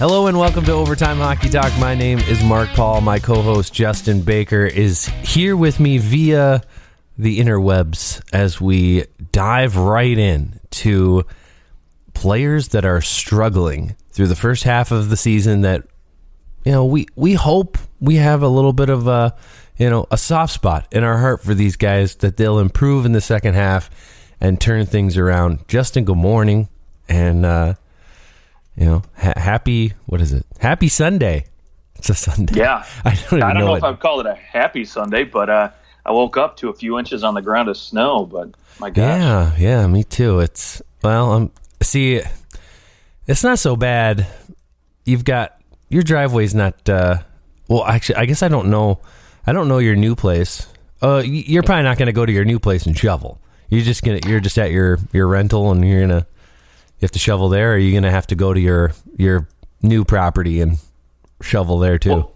Hello and welcome to Overtime Hockey Talk. My name is Mark Paul. My co-host Justin Baker is here with me via the interwebs as we dive right in to players that are struggling through the first half of the season that, you know, we hope we have a little bit of a soft spot in our heart for these guys, that they'll improve in the second half and turn things around. Justin, good morning. And, happy Sunday. It's a Sunday. Yeah. I don't know if I'd call it a happy Sunday, but I woke up to a few inches on the ground of snow, but my gosh. Yeah, me too. It's not so bad. You've got your driveway's not actually, I guess I don't know your new place. You're probably not going to go to your new place and shovel. You're just at your rental and you have to shovel there, or are you going to have to go to your new property and shovel there too? Well,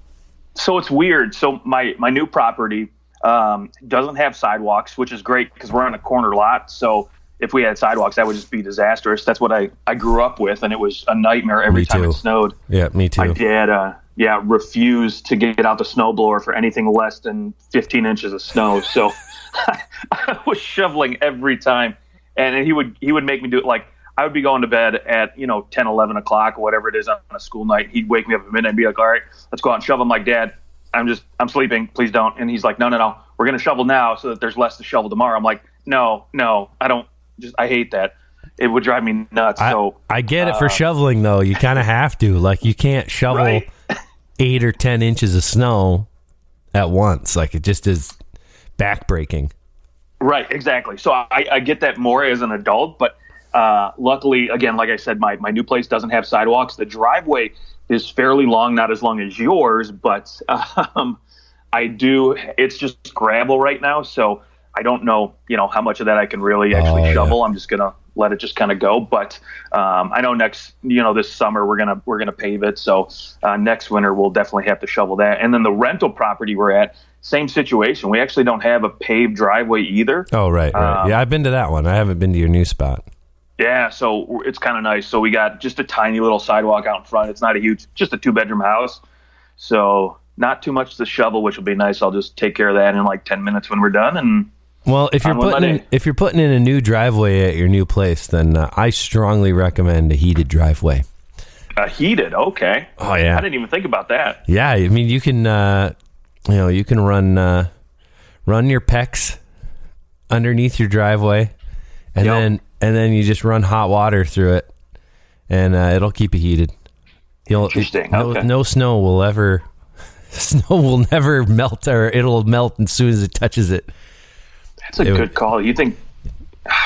so it's weird. So my new property doesn't have sidewalks, which is great because we're on a corner lot. So if we had sidewalks, that would just be disastrous. That's what I grew up with, and it was a nightmare every time it snowed. Yeah, me too. My dad refused to get out the snowblower for anything less than 15 inches of snow. So I was shoveling every time, and he would make me do it. Like, I would be going to bed at 10, 11 o'clock or whatever it is on a school night. He'd wake me up at midnight and be like, all right, let's go out and shovel. I'm like, Dad, I'm sleeping. Please don't. And he's like, no. We're going to shovel now so that there's less to shovel tomorrow. I'm like, no, I hate that. It would drive me nuts. I get it for shoveling though. You kind of have to, like, you can't shovel right. 8 or 10 inches of snow at once. Like, it just is backbreaking. Right. Exactly. So I get that more as an adult, but luckily, again, like I said, my new place doesn't have sidewalks. The driveway is fairly long, not as long as yours, but it's just gravel right now. So I don't know, how much of that I can really actually shovel. Yeah. I'm just going to let it just kind of go. But I know this summer we're going to pave it. So next winter we'll definitely have to shovel that. And then the rental property we're at, same situation. We actually don't have a paved driveway either. Oh, right. Yeah, I've been to that one. I haven't been to your new spot. Yeah, so it's kind of nice. So we got just a tiny little sidewalk out in front. It's not just a 2-bedroom house. So not too much to shovel, which will be nice. I'll just take care of that in like 10 minutes when we're done. And well, if you're putting in a new driveway at your new place, then I strongly recommend a heated driveway. Heated, okay. Oh yeah, I didn't even think about that. Yeah, I mean you can run your PEX underneath your driveway, and then you just run hot water through it, and it'll keep you heated. Interesting. No snow will never melt, or it'll melt as soon as it touches it. That's a good call. You think,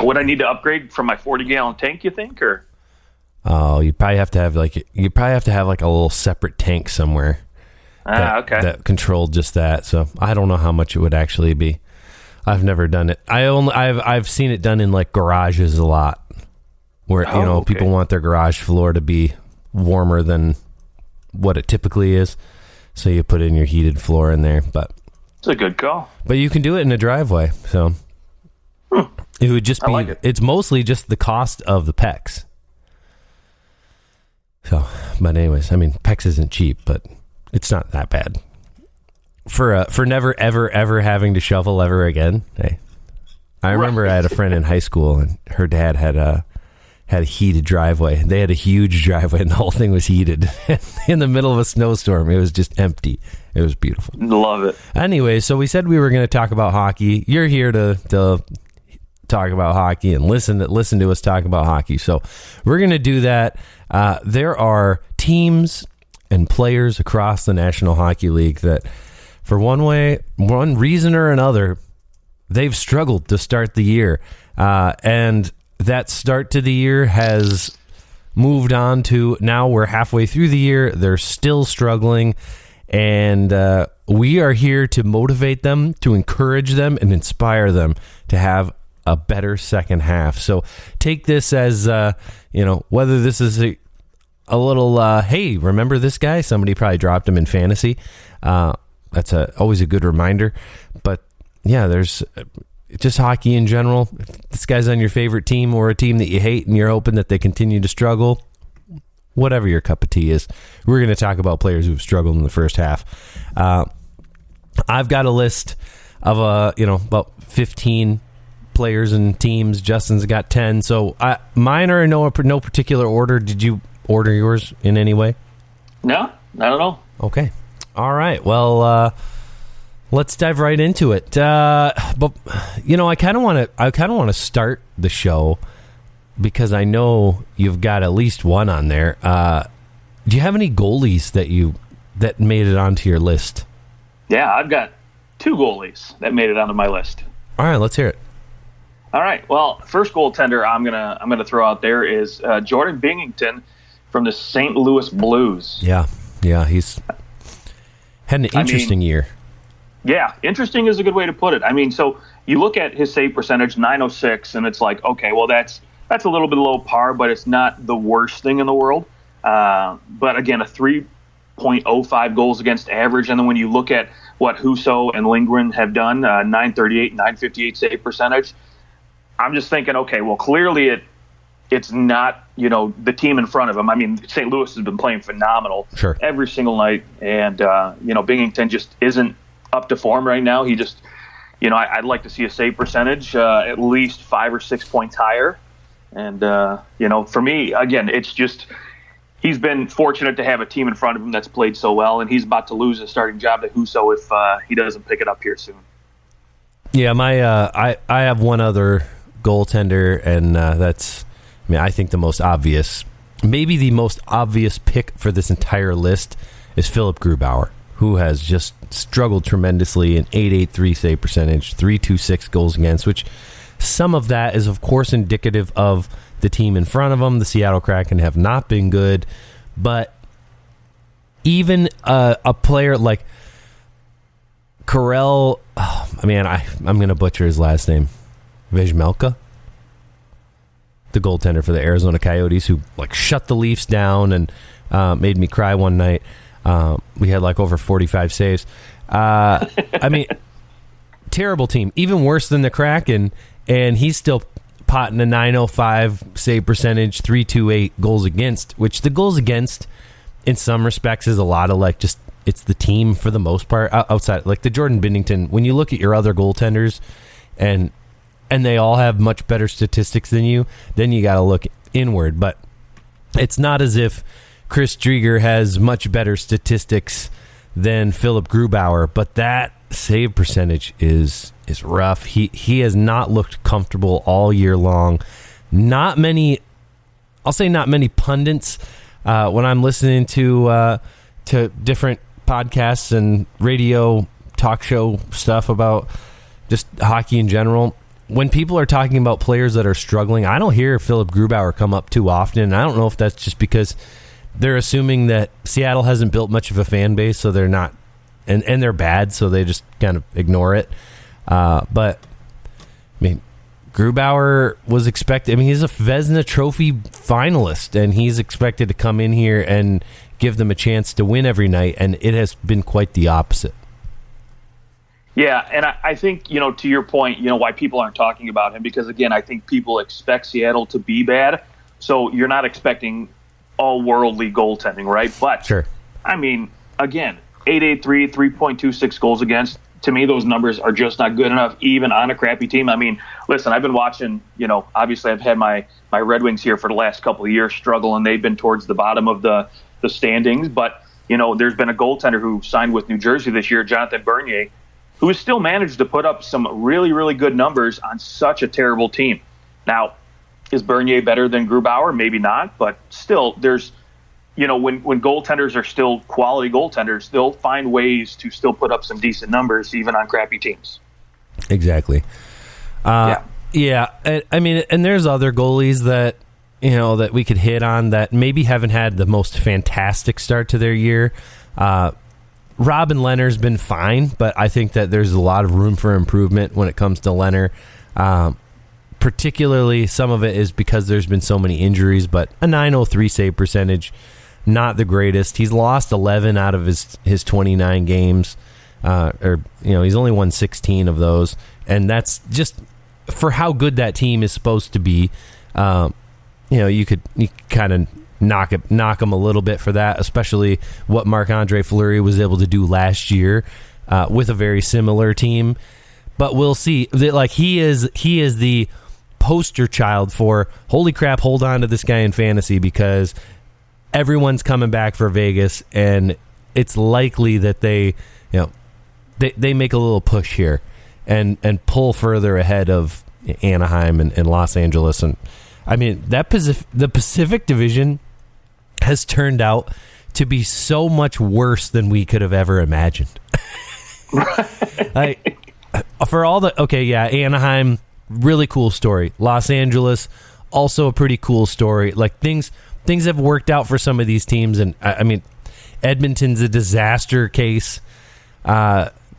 would I need to upgrade from my 40-gallon tank, you think, or? Oh, you probably have to have like a little separate tank somewhere. Okay. That controlled just that. So I don't know how much it would actually be. I've never done it. I've seen it done in like garages a lot, where people want their garage floor to be warmer than what it typically is. So you put in your heated floor in there, but it's a good call. But you can do it in a driveway, so it would just be. Like it. It's mostly just the cost of the PEX. So, but anyways, I mean, PEX isn't cheap, but it's not that bad. For never ever having to shovel ever again. Hey, I remember I had a friend in high school, and her dad had a heated driveway. They had a huge driveway, and the whole thing was heated. In the middle of a snowstorm, it was just empty. It was beautiful. Love it. Anyway, so we said we were going to talk about hockey. You're here to talk about hockey and listen to us talk about hockey. So we're going to do that. There are teams and players across the National Hockey League that, for one reason or another, they've struggled to start the year. And that start to the year has moved on to now we're halfway through the year. They're still struggling. And we are here to motivate them, to encourage them, and inspire them to have a better second half. So take this as, whether this is a little, hey, remember this guy? Somebody probably dropped him in fantasy. That's always a good reminder. But yeah, there's just hockey in general. If this guy's on your favorite team or a team that you hate and you're hoping that they continue to struggle, whatever your cup of tea is. We're going to talk about players who've struggled in the first half. I've got a list of about 15 players and teams. Justin's got 10. So mine are in no particular order. Did you order yours in any way? No, not at all. Okay. All right. Well, let's dive right into it. But I kind of want to start the show because I know you've got at least one on there. Do you have any goalies that made it onto your list? Yeah, I've got 2 goalies that made it onto my list. All right, let's hear it. All right. Well, first goaltender I'm gonna throw out there is Jordan Binnington from the St. Louis Blues. Yeah, he's had an interesting year. Yeah, interesting is a good way to put it. I mean, so you look at his save percentage, .906, and it's like, okay, well, that's a little bit low par, but it's not the worst thing in the world. But again, a 3.05 goals against average, and then when you look at what Husso and Lindgren have done, .938, .958 save percentage, I'm just thinking, okay, well, clearly it's not, the team in front of him. I mean, St. Louis has been playing phenomenal every single night, and Binnington just isn't up to form right now. He just, I'd like to see a save percentage at least 5 or 6 points higher. And, for me, again, it's just he's been fortunate to have a team in front of him that's played so well, and he's about to lose his starting job to Husso if he doesn't pick it up here soon. Yeah, I have one other goaltender, and I think the most obvious, maybe the most obvious pick for this entire list is Philip Grubauer, who has just struggled tremendously, an .883 save percentage, .326 goals against, which some of that is, of course, indicative of the team in front of them. The Seattle Kraken have not been good, but even a player like Karel, I'm going to butcher his last name, Vejmelka, the goaltender for the Arizona Coyotes, who shut the Leafs down and made me cry one night. We had over 45 saves. Terrible team, even worse than the Kraken, and he's still potting a .905 save percentage, .328 goals against, which the goals against in some respects is a lot of it's the team for the most part outside the Jordan Binnington. When you look at your other goaltenders and they all have much better statistics than you, then you got to look inward. But it's not as if Chris Driedger has much better statistics than Philip Grubauer, but that save percentage is rough. He has not looked comfortable all year long. Not many pundits when I'm listening to different podcasts and radio talk show stuff about just hockey in general. When people are talking about players that are struggling, I don't hear Philip Grubauer come up too often. And I don't know if that's just because they're assuming that Seattle hasn't built much of a fan base, so they're not, and they're bad, so they just kind of ignore it. But Grubauer was expected. He's a Vezina Trophy finalist, and he's expected to come in here and give them a chance to win every night, and it has been quite the opposite. Yeah, and I think, to your point, why people aren't talking about him, because, again, I think people expect Seattle to be bad, so you're not expecting all-worldly goaltending, right? But, sure. Again, .883, 3.26 goals against. To me, those numbers are just not good enough, even on a crappy team. Listen, I've been watching, obviously I've had my Red Wings here for the last couple of years struggle, and they've been towards the bottom of the standings. But, there's been a goaltender who signed with New Jersey this year, Jonathan Bernier, who has still managed to put up some really, really good numbers on such a terrible team. Now, is Bernier better than Grubauer? Maybe not, but still, there's, when goaltenders are still quality goaltenders, they'll find ways to still put up some decent numbers, even on crappy teams. Exactly. Yeah. And there's other goalies that, that we could hit on that maybe haven't had the most fantastic start to their year. Robin Lehner's been fine, but I think that there's a lot of room for improvement when it comes to Lehner. Particularly, some of it is because there's been so many injuries, but a .903 save percentage, not the greatest. He's lost 11 out of his 29 games, he's only won 16 of those, and that's just for how good that team is supposed to be. You could kind of knock them a little bit for that, especially what Marc-Andre Fleury was able to do last year with a very similar team. But we'll see. Like he is the poster child for holy crap, hold on to this guy in fantasy because everyone's coming back for Vegas, and it's likely that they make a little push here and pull further ahead of Anaheim and Los Angeles. And I mean, the Pacific Division has turned out to be so much worse than we could have ever imagined. Like, for all the Anaheim, really cool story. Los Angeles, also a pretty cool story. Like things have worked out for some of these teams, and I mean, Edmonton's a disaster case.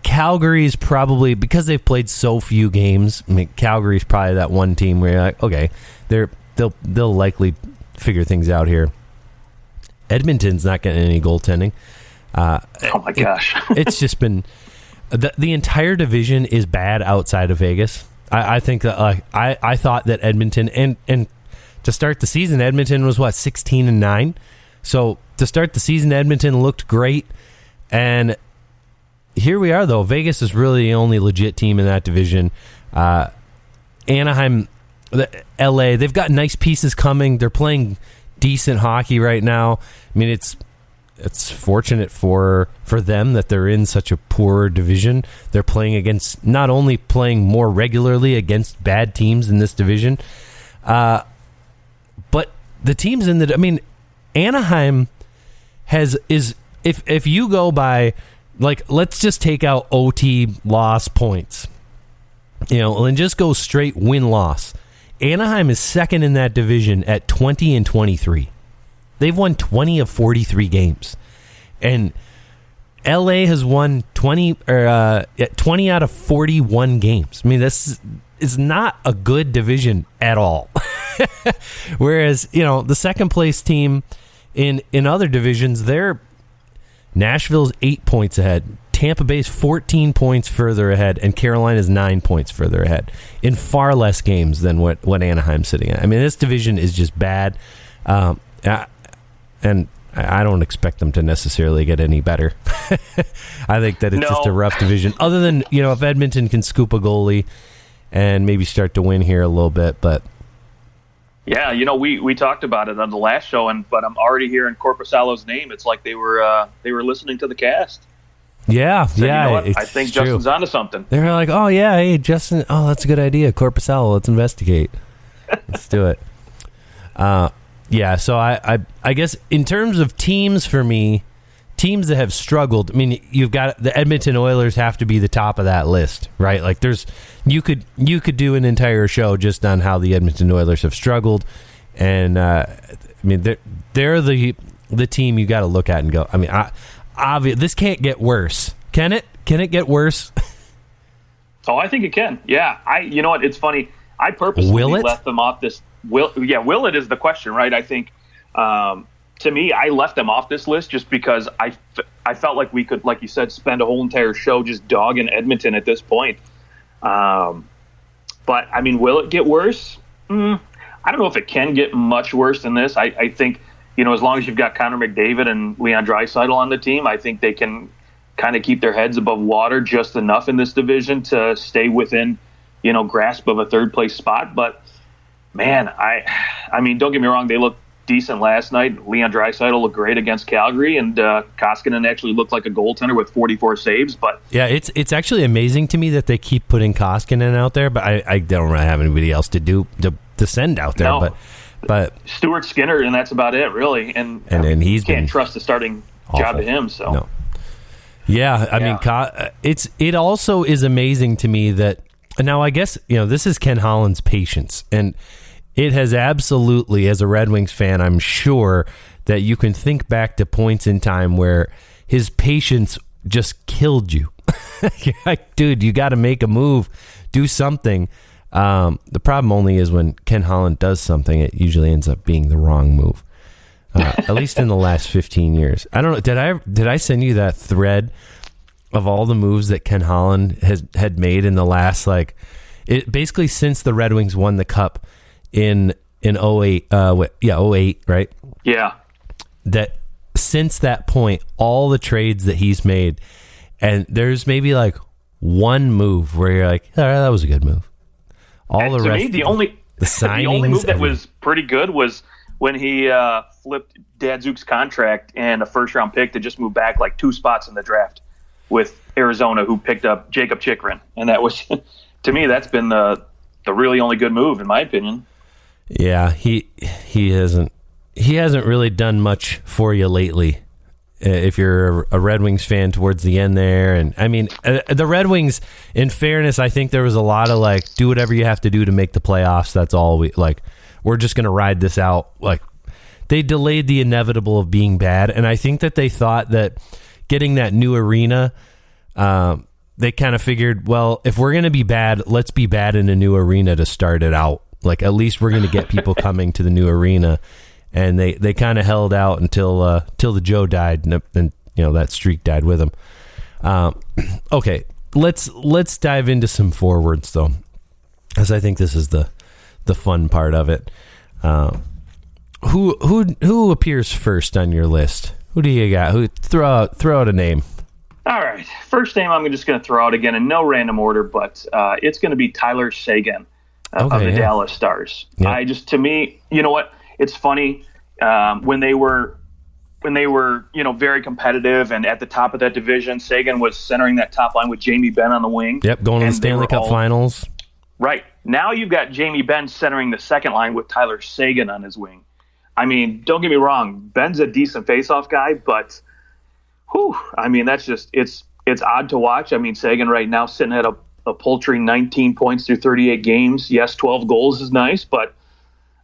Calgary's probably, because they've played so few games. I mean, Calgary's probably that one team where you're like, okay, they'll likely figure things out here. Edmonton's not getting any goaltending. Oh my gosh, it's just been the entire division is bad outside of Vegas. I think that I thought that Edmonton and to start the season, Edmonton was 16-9. So to start the season, Edmonton looked great, and here we are though. Vegas is really the only legit team in that division. Anaheim, LA, they've got nice pieces coming. They're playing decent hockey right now. I mean, it's fortunate for them that they're in such a poor division. They're not only playing more regularly against bad teams in this division, but the teams Anaheim if you go by, like, let's just take out OT loss points, and just go straight win-loss. Anaheim is second in that division at 20-23. They've won 20 of 43 games. And LA has won 20 out of 41 games. I mean, this is not a good division at all. Whereas, the second place team in other divisions, Nashville's 8 points ahead. Tampa Bay's 14 points further ahead, and Carolina's 9 points further ahead in far less games than what Anaheim's sitting at. I mean, this division is just bad. And I don't expect them to necessarily get any better. I think that it's just a rough division. Other than, if Edmonton can scoop a goalie and maybe start to win here a little bit, but yeah, we talked about it on the last show, but I'm already hearing Korpisalo's name. It's like they were listening to the cast. Yeah, so, yeah. I think Justin's onto something. They're like, oh yeah, hey Justin, oh that's a good idea, Korpisalo. Let's investigate. Let's do it. Yeah, so I guess in terms of teams for me, teams that have struggled, I mean, you've got the Edmonton Oilers have to be the top of that list, right? Like you could do an entire show just on how the Edmonton Oilers have struggled, and I mean they're the team you got to look at and go. I mean, this can't get worse, can it? Can it get worse? Oh, I think it can. Yeah, you know what? It's funny. I purposely left them off this. Will it is the question, right? I think to me, I left them off this list just because I felt like we could, like you said, spend a whole entire show just dogging Edmonton at this point. But I mean, will it get worse? I don't know if it can get much worse than this. I think, as long as you've got Connor McDavid and Leon Draisaitl on the team, I think they can kind of keep their heads above water just enough in this division to stay within, grasp of a third place spot. But man, I mean, don't get me wrong, they looked decent last night. Leon Draisaitl looked great against Calgary, and Koskinen actually looked like a goaltender with 44 saves. But yeah, it's actually amazing to me that they keep putting Koskinen out there, but I don't really have anybody else to send out there. No. But Stuart Skinner, and that's about it, really. And he's can't trust the starting awful. Job to him. So no. Yeah, I mean, it also is amazing to me that now I guess this is Ken Holland's patience, and it has absolutely, as a Red Wings fan, I'm sure that you can think back to points in time where his patience just killed you. Like, dude, you got to make a move, do something. The problem only is when Ken Holland does something, it usually ends up being the wrong move. At least in the last 15 years. I don't know. Did I send you that thread of all the moves that Ken Holland had made in the last, basically since the Red Wings won the Cup in 08, 08, right? Yeah. That since that point, all the trades that he's made, and there's maybe like one move where you're like, all right, that was a good move. All and the to rest, me, the only move that was pretty good was when he flipped Datsyuk's contract and a first-round pick to just move back like 2 spots in the draft with Arizona, who picked up Jacob Chikrin. And that was, to me, that's been the really only good move, in my opinion. Yeah, he hasn't really done much for you lately. If you're a Red Wings fan towards the end there, and I mean the Red Wings, in fairness, I think there was a lot of like, do whatever you have to do to make the playoffs. That's all we're just gonna ride this out. Like, they delayed the inevitable of being bad, and I think that they thought that getting that new arena, they kind of figured, well, if we're gonna be bad, let's be bad in a new arena to start it out. Like, at least we're gonna get people coming to the new arena. And they kind of held out until the Joe died, and that streak died with him. Okay, let's dive into some forwards though, because I think this is the fun part of it. Who appears first on your list? Who do you got? Who throw out a name? All right, first name I'm just going to throw out again in no random order, but it's going to be Tyler Seguin of the Dallas Stars. Yeah. To me, you know what? It's funny when they were very competitive and at the top of that division. Seguin was centering that top line with Jamie Benn on the wing. Yep, going to the Stanley Cup Finals. Right now, you've got Jamie Benn centering the second line with Tyler Seguin on his wing. I mean, don't get me wrong, Ben's a decent faceoff guy, but that's just it's odd to watch. I mean, Seguin right now sitting at a paltry 19 points through 38 games. Yes, 12 goals is nice, but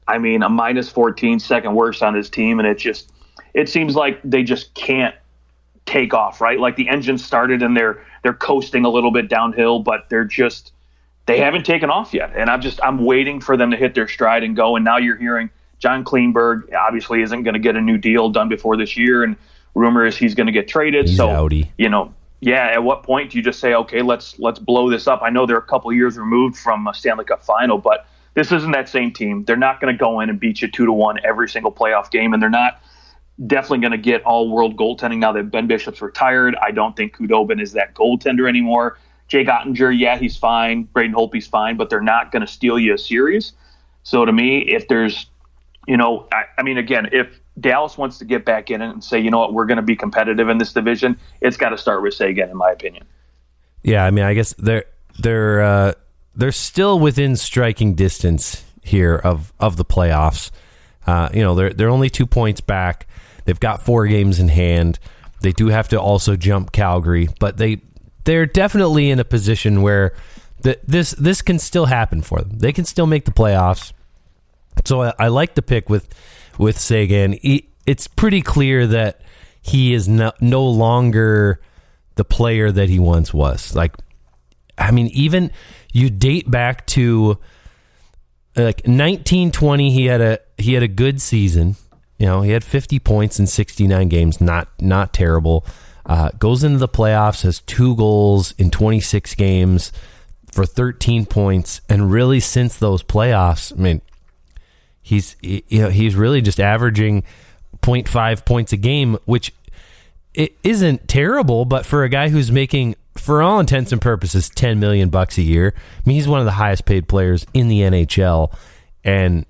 I mean, a -14, second worst on his team, and it seems like they just can't take off, right? Like the engine started and they're coasting a little bit downhill, but they haven't taken off yet. And I'm waiting for them to hit their stride and go. And now you're hearing John Klingberg obviously isn't going to get a new deal done before this year, and rumor is he's going to get traded. He's so outie. At what point do you just say, okay, let's blow this up? I know they're a couple years removed from a Stanley Cup final, but this isn't that same team. They're not going to go in and beat you 2-1 every single playoff game, and they're not definitely going to get all-world goaltending now that Ben Bishop's retired. I don't think Khudobin is that goaltender anymore. Jake Ottinger, he's fine. Braden Holtby's fine, but they're not going to steal you a series. So to me, if there's, again, if Dallas wants to get back in it and say, you know what, we're going to be competitive in this division, it's got to start with Seguin, in my opinion. Yeah, I mean, I guess they're still within striking distance here of the playoffs. They're only 2 points back. They've got 4 games in hand. They do have to also jump Calgary, but they're definitely in a position where this can still happen for them. They can still make the playoffs. So I like the pick with Seguin. It's pretty clear that he is no longer the player that he once was. Like, I mean, even you date back to like 1920, he had a good season. He had 50 points in 69 games, not terrible. Goes into the playoffs, has 2 goals in 26 games for 13 points, and really since those playoffs, I mean, he's really just averaging 0.5 points a game, which it isn't terrible, but for a guy who's making, for all intents and purposes, $10 million a year, I mean, he's one of the highest paid players in the NHL, and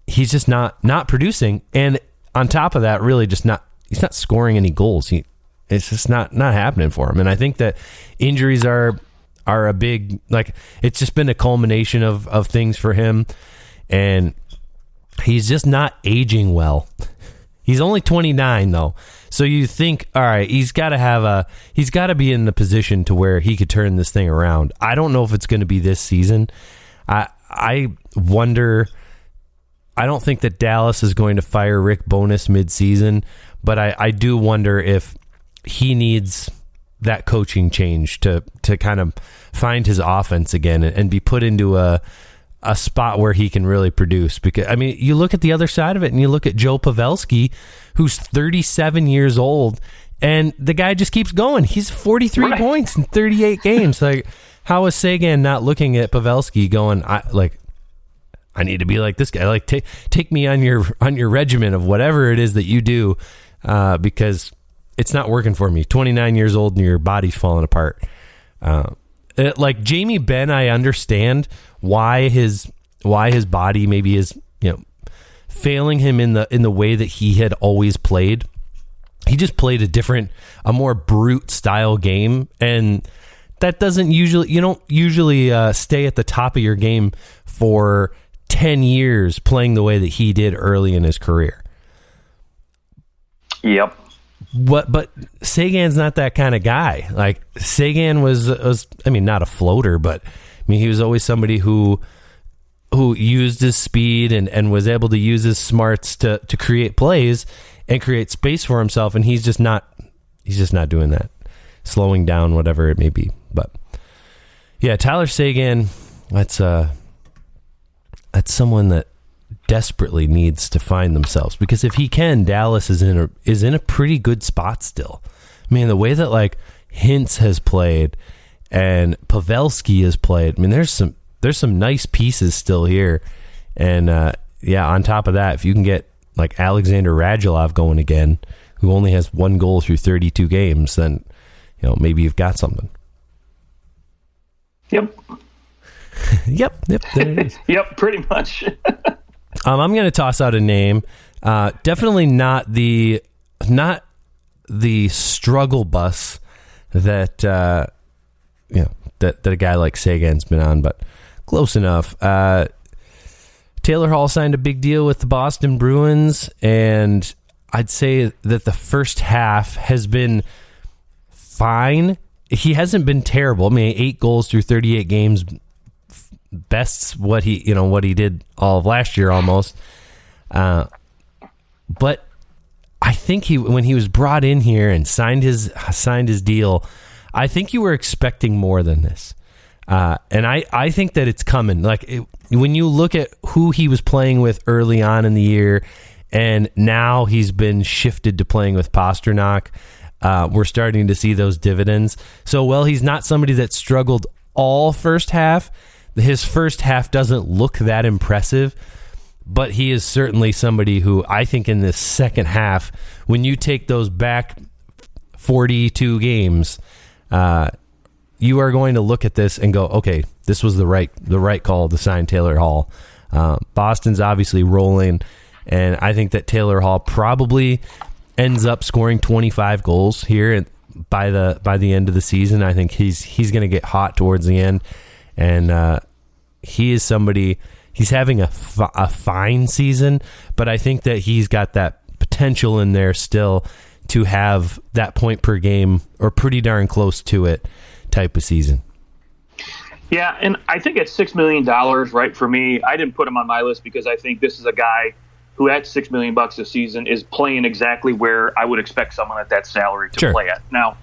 he's just not producing. And on top of that, really just he's not scoring any goals. It's just not happening for him. And I think that injuries are a big, like, it's just been a culmination of things for him, and he's just not aging well. He's only 29 though. So you think, all right, he's got to be in the position to where he could turn this thing around. I don't know if it's going to be this season. I wonder. I don't think that Dallas is going to fire Rick Bowness mid-season, but I do wonder if he needs that coaching change to kind of find his offense again and be put into a spot where he can really produce. Because, I mean, you look at the other side of it and you look at Joe Pavelski, who's 37 years old, and the guy just keeps going. He's 43 points in 38 games. Like, how is Seguin not looking at Pavelski going, I need to be like this guy. Like take me on your regimen of whatever it is that you do, because it's not working for me. 29 years old and your body's falling apart. Like Jamie Benn, I understand why his body maybe is, failing him in the way that he had always played. He just played a more brute style game, and that doesn't usually, you don't usually stay at the top of your game for 10 years playing the way that he did early in his career. Yep. But Sagan's not that kind of guy. Like Sagan was not a floater, but he was always somebody who used his speed and was able to use his smarts to create plays and create space for himself. And he's just not doing that, slowing down, whatever it may be. But yeah, Tyler Seguin, that's someone that desperately needs to find themselves, because if he can, Dallas is in a pretty good spot still. The way that like Hintz has played and Pavelski has played, there's some nice pieces still here. And on top of that, if you can get like Alexander Radulov going again, who only has 1 goal through 32 games, then maybe you've got something. Yep. Yep, there it is. Yep, pretty much. I'm going to toss out a name. Definitely not the struggle bus that that a guy like Sagan's been on, but close enough. Taylor Hall signed a big deal with the Boston Bruins, and I'd say that the first half has been fine. He hasn't been terrible. 8 goals through 38 games. Best's what he did all of last year almost. But I think when he was brought in here and signed his deal, I think you were expecting more than this. And I think that it's coming. When you look at who he was playing with early on in the year, and now he's been shifted to playing with Pastrnak, we're starting to see those dividends. So, while he's not somebody that struggled all first half, his first half doesn't look that impressive, but he is certainly somebody who I think in this second half, when you take those back 42 games, you are going to look at this and go, okay, this was the right call to sign Taylor Hall. Boston's obviously rolling, and I think that Taylor Hall probably ends up scoring 25 goals here by the end of the season. I think he's going to get hot towards the end, and he is somebody. He's having a fine season, but I think that he's got that potential in there still to have that point per game or pretty darn close to it type of season. Yeah, and I think at $6 million, right, for me, I didn't put him on my list because I think this is a guy who at $6 million a season is playing exactly where I would expect someone at that salary to play at. Now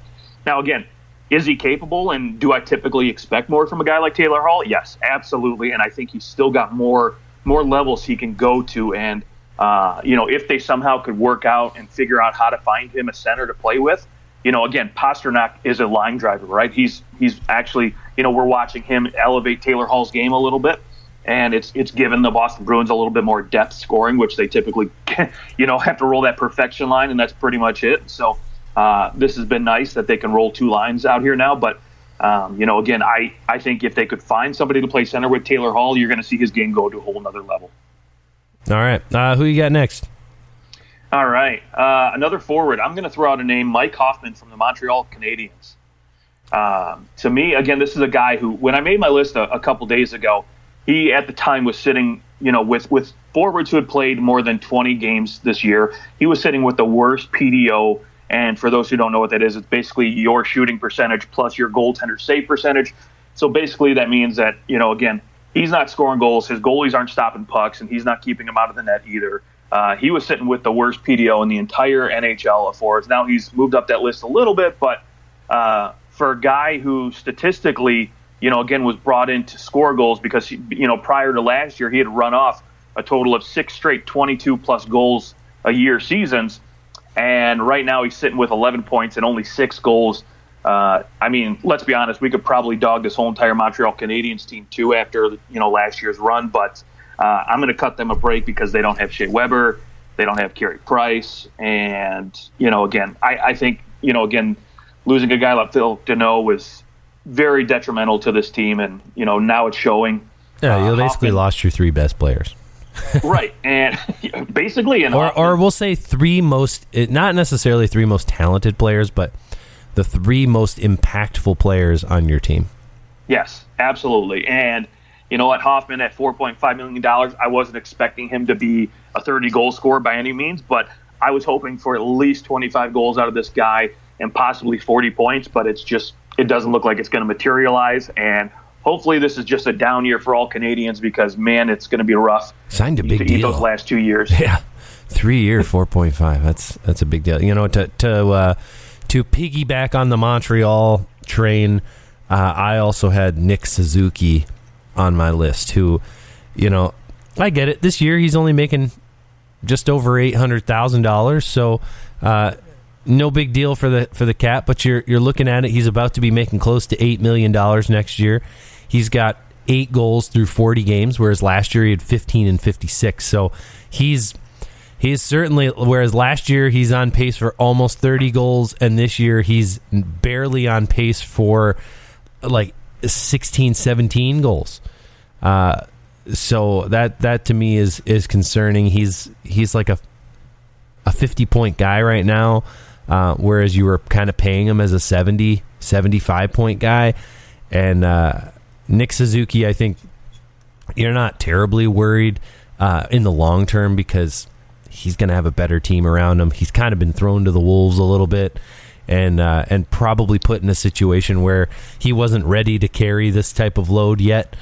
again, is he capable, and do I typically expect more from a guy like Taylor Hall? Yes, absolutely, and I think he's still got more levels he can go to, and if they somehow could work out and figure out how to find him a center to play with, again, Pastrnak is a line driver, right? He's actually, we're watching him elevate Taylor Hall's game a little bit, and it's given the Boston Bruins a little bit more depth scoring, which they typically, have to roll that perfection line, and that's pretty much it. So this has been nice that they can roll 2 lines out here now, but again, I think if they could find somebody to play center with Taylor Hall, you're going to see his game go to a whole nother level. All right. Who you got next? All right. Another forward. I'm going to throw out a name, Mike Hoffman from the Montreal Canadiens. To me, again, this is a guy who, when I made my list a couple days ago, he at the time was sitting, with forwards who had played more than 20 games this year. He was sitting with the worst PDO. And for those who don't know what that is, it's basically your shooting percentage plus your goaltender save percentage. So basically that means that, again, he's not scoring goals. His goalies aren't stopping pucks, and he's not keeping them out of the net either. He was sitting with the worst PDO in the entire NHL of forwards. Now he's moved up that list a little bit, but for a guy who statistically, again, was brought in to score goals because, prior to last year, he had run off a total of 6 straight 22-plus goals a year seasons. And right now he's sitting with 11 points and only 6 goals. Let's be honest, we could probably dog this whole entire Montreal Canadiens team too after, last year's run. But I'm going to cut them a break because they don't have Shea Weber, they don't have Carey Price, and again, I think again, losing a guy like Phil Deneau was very detrimental to this team, and now it's showing. Yeah, you basically lost your three best players. Right, and basically, or we'll say not necessarily three most talented players, but the three most impactful players on your team. Yes, absolutely. And you know what, Hoffman at $4.5 million, I wasn't expecting him to be a 30-goal scorer by any means, but I was hoping for at least 25 goals out of this guy and possibly 40 points, but it doesn't look like it's going to materialize, and hopefully this is just a down year for all Canadians because, man, it's going to be rough. Signed a big deal those last 2 years. Yeah, 3 year, 4.5. That's a big deal. To piggyback on the Montreal train, I also had Nick Suzuki on my list, who, I get it. This year he's only making just over $800,000, so no big deal for the Cap. But you're looking at it, he's about to be making close to $8 million next year. He's got 8 goals through 40 games, whereas last year he had 15 and 56. So he's certainly, whereas last year he's on pace for almost 30 goals, and this year he's barely on pace for like 16, 17 goals. So that to me is concerning. He's like a 50-point guy right now, whereas you were kind of paying him as a 70, 75-point guy. And Nick Suzuki, I think you're not terribly worried in the long term because he's going to have a better team around him. He's kind of been thrown to the wolves a little bit and probably put in a situation where he wasn't ready to carry this type of load yet.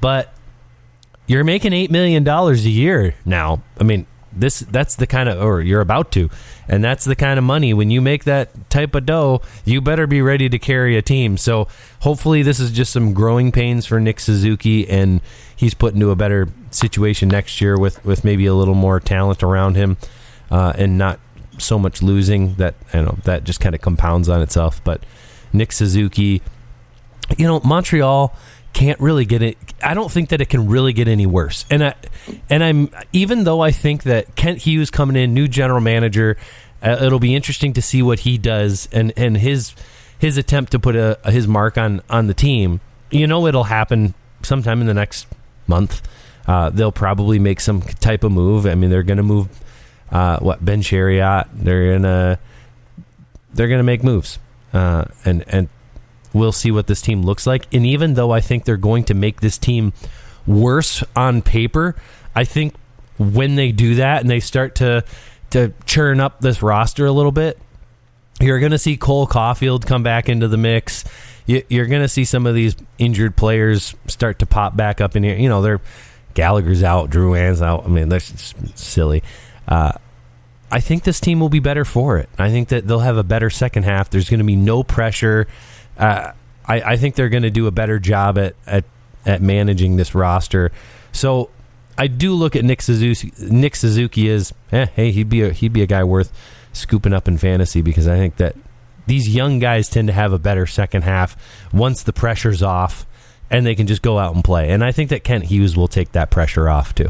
But you're making $8 million a year now. I mean, that's the kind of, or you're about to, and that's the kind of money. When you make that type of dough, you better be ready to carry a team. So hopefully this is just some growing pains for Nick Suzuki, and he's put into a better situation next year with maybe a little more talent around him, and not so much losing that, that just kind of compounds on itself. But Nick Suzuki, Montreal can't really get it. I don't think that it can really get any worse. And I'm, even though I think that Kent Hughes coming in, new general manager, it'll be interesting to see what he does and his attempt to put his mark on the team. It'll happen sometime in the next month. They'll probably make some type of move. I mean, they're going to move Ben Chariot. They're gonna make moves, and we'll see what this team looks like. And even though I think they're going to make this team worse on paper, I think when they do that and they start to churn up this roster a little bit, you're going to see Cole Caulfield come back into the mix. You're going to see some of these injured players start to pop back up in here. They're Gallagher's out, Drouin's out. I mean, that's just silly. I think this team will be better for it. I think that they'll have a better second half. There's going to be no pressure. I think they're going to do a better job at managing this roster. So I do look at Nick Suzuki as, hey, he'd be a guy worth scooping up in fantasy, because I think that these young guys tend to have a better second half once the pressure's off and they can just go out and play. And I think that Kent Hughes will take that pressure off too.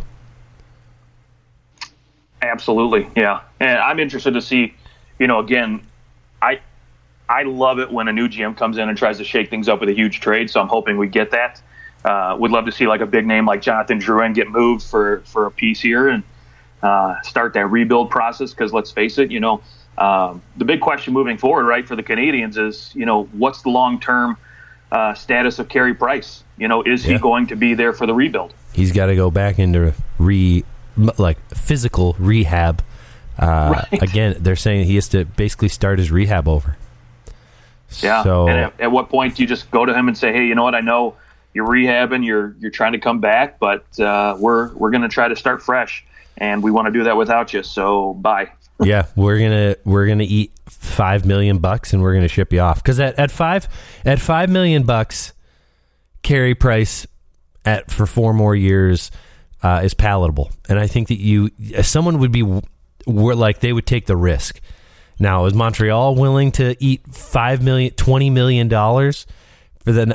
Absolutely, yeah. And I'm interested to see, again, I love it when a new GM comes in and tries to shake things up with a huge trade, so I'm hoping we get that. Would love to see like a big name like Jonathan Drouin get moved for a piece here and start that rebuild process, because let's face it, the big question moving forward, right, for the Canadians is, what's the long-term status of Carey Price? Is he going to be there for the rebuild? He's got to go back into physical rehab. Right. Again, they're saying he has to basically start his rehab over. Yeah. So, and at what point do you just go to him and say, hey, you know what? I know you're rehabbing, you're trying to come back, but we're going to try to start fresh, and we want to do that without you. So bye. Yeah, we're gonna eat $5 million and we're gonna ship you off, because at $5 million, Carey Price for 4 more years is palatable, and I think that someone would be like, they would take the risk. Now, is Montreal willing to eat $20 million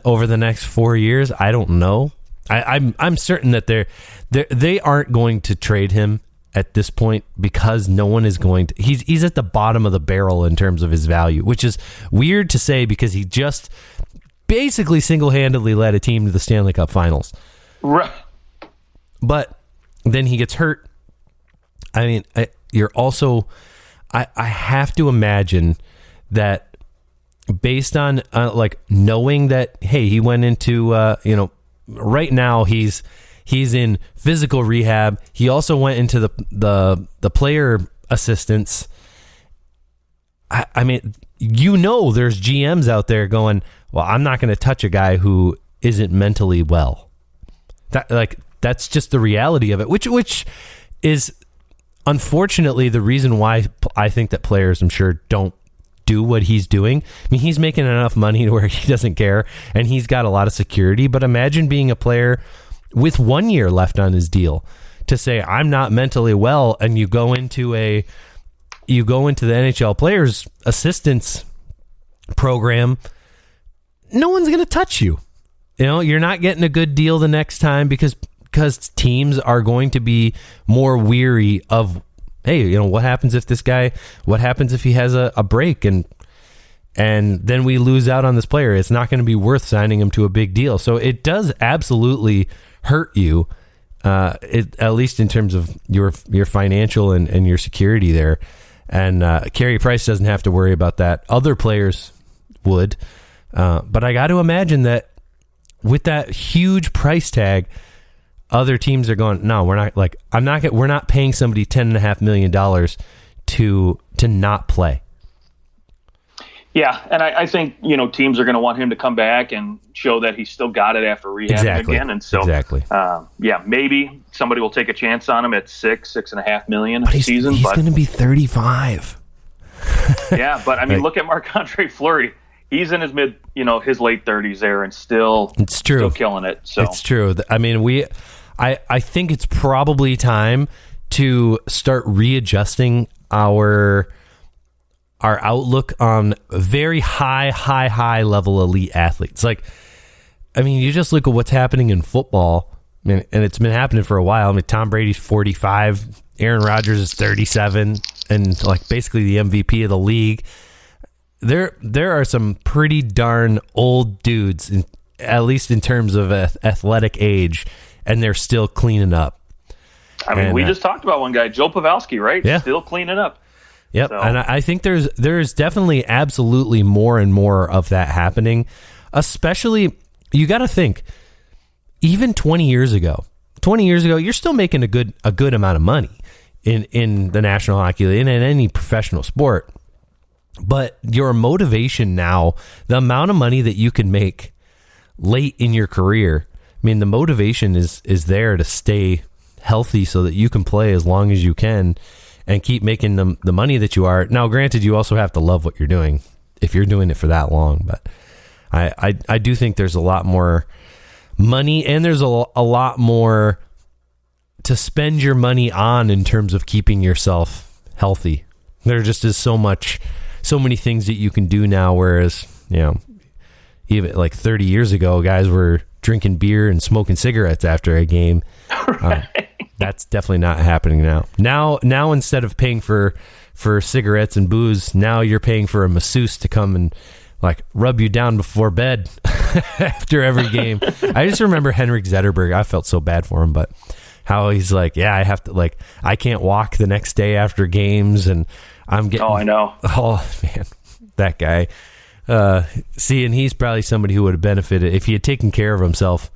over the next 4 years? I don't know, I'm certain that they aren't going to trade him at this point because no one is going to. He's at the bottom of the barrel in terms of his value, which is weird to say because he just basically single-handedly led a team to the Stanley Cup Finals. Right. But then he gets hurt. I mean, you're also. I have to imagine that based on like knowing that, hey, he went into right now he's in physical rehab. He also went into the player assistance. I mean, there's GMs out there going, well, I'm not going to touch a guy who isn't mentally well. That's just the reality of it, which is unfortunately the reason why I think that players, I'm sure, don't do what he's doing. I mean, he's making enough money to where he doesn't care, and he's got a lot of security. But imagine being a player with 1 year left on his deal to say, I'm not mentally well, and you go into the NHL players assistance program. No one's going to touch you. You're not getting a good deal the next time because teams are going to be more weary of, hey, what happens if he has a break and then we lose out on this player? It's not going to be worth signing him to a big deal. So it does absolutely hurt you, at least in terms of your financial and your security there. And Carey Price doesn't have to worry about that. Other players would. But I got to imagine that with that huge price tag, other teams are going, no, we're not. We're not paying somebody $10.5 million to not play. Yeah, and I think teams are going to want him to come back and show that he's still got it after rehabbing again. And so, maybe somebody will take a chance on him at $6.5 million a season. He's going to be 35. Yeah, but I mean, look at Marc-Andre Fleury. He's in his his late 30s there, and still killing it. So it's true. I mean, I think it's probably time to start readjusting our outlook on very high level elite athletes. Like, I mean, you just look at what's happening in football, and it's been happening for a while. I mean, Tom Brady's 45, Aaron Rodgers is 37, and like basically the MVP of the league. There are some pretty darn old dudes, at least in terms of athletic age, and they're still cleaning up. I mean, we just talked about one guy, Joe Pavelski, right? Yeah. Still cleaning up. Yep, so. And I think there's definitely absolutely more and more of that happening. Especially, you got to think, even 20 years ago, you're still making a good amount of money in the National Hockey League and in any professional sport. But your motivation now, the amount of money that you can make late in your career, I mean, the motivation is there to stay healthy so that you can play as long as you can and keep making the money that you are. Now, granted, you also have to love what you're doing if you're doing it for that long. But I do think there's a lot more money and there's a lot more to spend your money on in terms of keeping yourself healthy. There just is so many things that you can do now, whereas, even like 30 years ago, guys were drinking beer and smoking cigarettes after a game. Right. That's definitely not happening now. Now instead of paying for cigarettes and booze, now you're paying for a masseuse to come and like rub you down before bed after every game. I just remember Henrik Zetterberg. I felt so bad for him, but how he's like, yeah, I have to I can't walk the next day after games, and I'm getting. Oh, I know. Oh man, that guy. And he's probably somebody who would have benefited if he had taken care of himself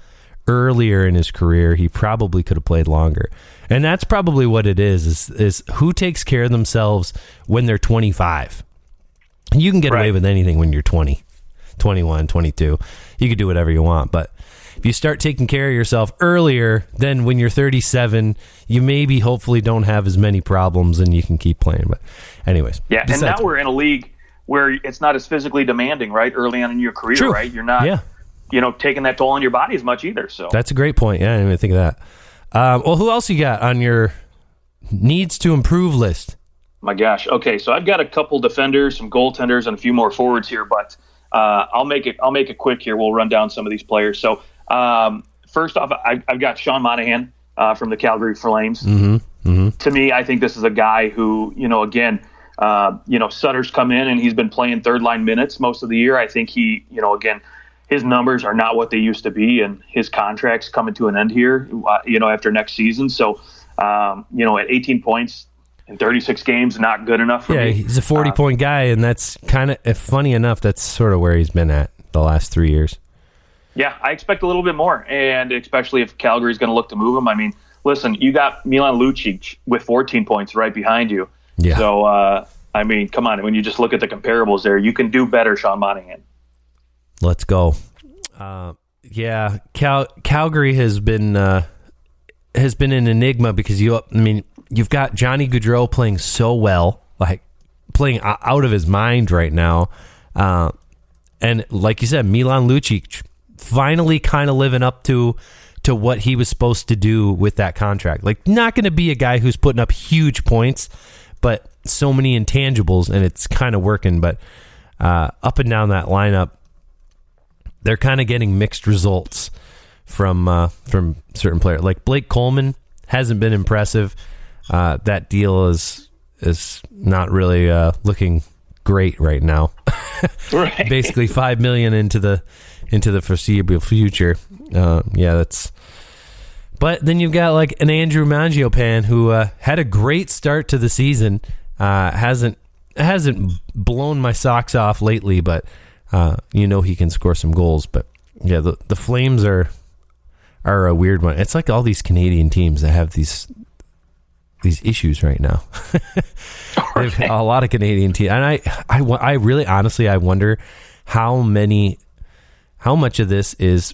earlier in his career. He probably could have played longer, and that's probably what it is who takes care of themselves when they're 25. You can get away with anything when you're 20, 21, 22. You can do whatever you want, but if you start taking care of yourself earlier, then when you're 37, you hopefully don't have as many problems and you can keep playing. But anyways. Yeah, and now we're in a league where it's not as physically demanding, right? Early on in your career, True. Right? You're not, taking that toll on your body as much either. So that's a great point. Yeah, I didn't even think of that. Well, who else you got on your needs to improve list? My gosh. Okay, so I've got a couple defenders, some goaltenders, and a few more forwards here, but I'll make it quick here. We'll run down some of these players. So first off, I've got Sean Monahan from the Calgary Flames. To me, I think this is a guy who, again, Sutter's come in and he's been playing third line minutes most of the year. I think he, again, his numbers are not what they used to be, and his contract's coming to an end here, after next season. So, at 18 points in 36 games, not good enough for me. Yeah, he's a 40-point guy, and that's kind of, funny enough, that's sort of where he's been at the last 3 years. Yeah, I expect a little bit more, and especially if Calgary's going to look to move him. I mean, listen, you got Milan Lucic with 14 points right behind you. Yeah. So, come on. When you just look at the comparables there, you can do better, Sean Monahan. Let's go. Calgary has been an enigma because you've got Johnny Gaudreau playing so well, like playing out of his mind right now, and like you said, Milan Lucic finally kind of living up to what he was supposed to do with that contract. Like, not going to be a guy who's putting up huge points, but so many intangibles, and it's kind of working. But up and down that lineup, they're kind of getting mixed results from certain players. Like Blake Coleman hasn't been impressive. That deal is not really looking great right now. Right. Basically $5 million into the foreseeable future. But then you've got like an Andrew Mangiapane who had a great start to the season. Hasn't blown my socks off lately, but he can score some goals. But yeah, the Flames are a weird one. It's like all these Canadian teams that have these issues right now. Right. A lot of Canadian teams, and I really honestly I wonder how much of this is.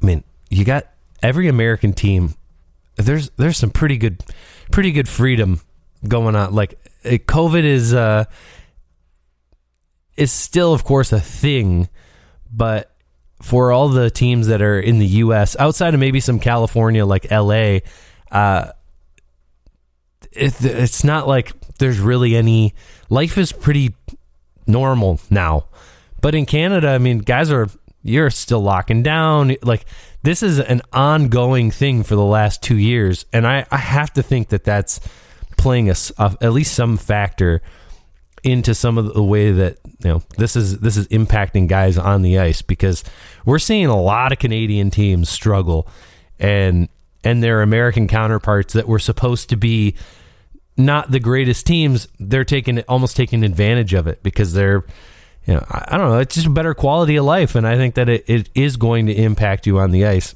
I mean, you got every American team. There's some pretty good freedom going on. Like COVID is still, of course, a thing, but for all the teams that are in the U.S. outside of maybe some California, like L.A., it's not like there's really any. Life is pretty normal now, but in Canada, I mean, you're still locking down. Like, this is an ongoing thing for the last 2 years, and I have to think that that's playing at least some factor into some of the way that this is impacting guys on the ice, because we're seeing a lot of Canadian teams struggle, and their American counterparts that were supposed to be not the greatest teams, they're almost taking advantage of it because they're, I don't know, it's just a better quality of life, and I think that it is going to impact you on the ice.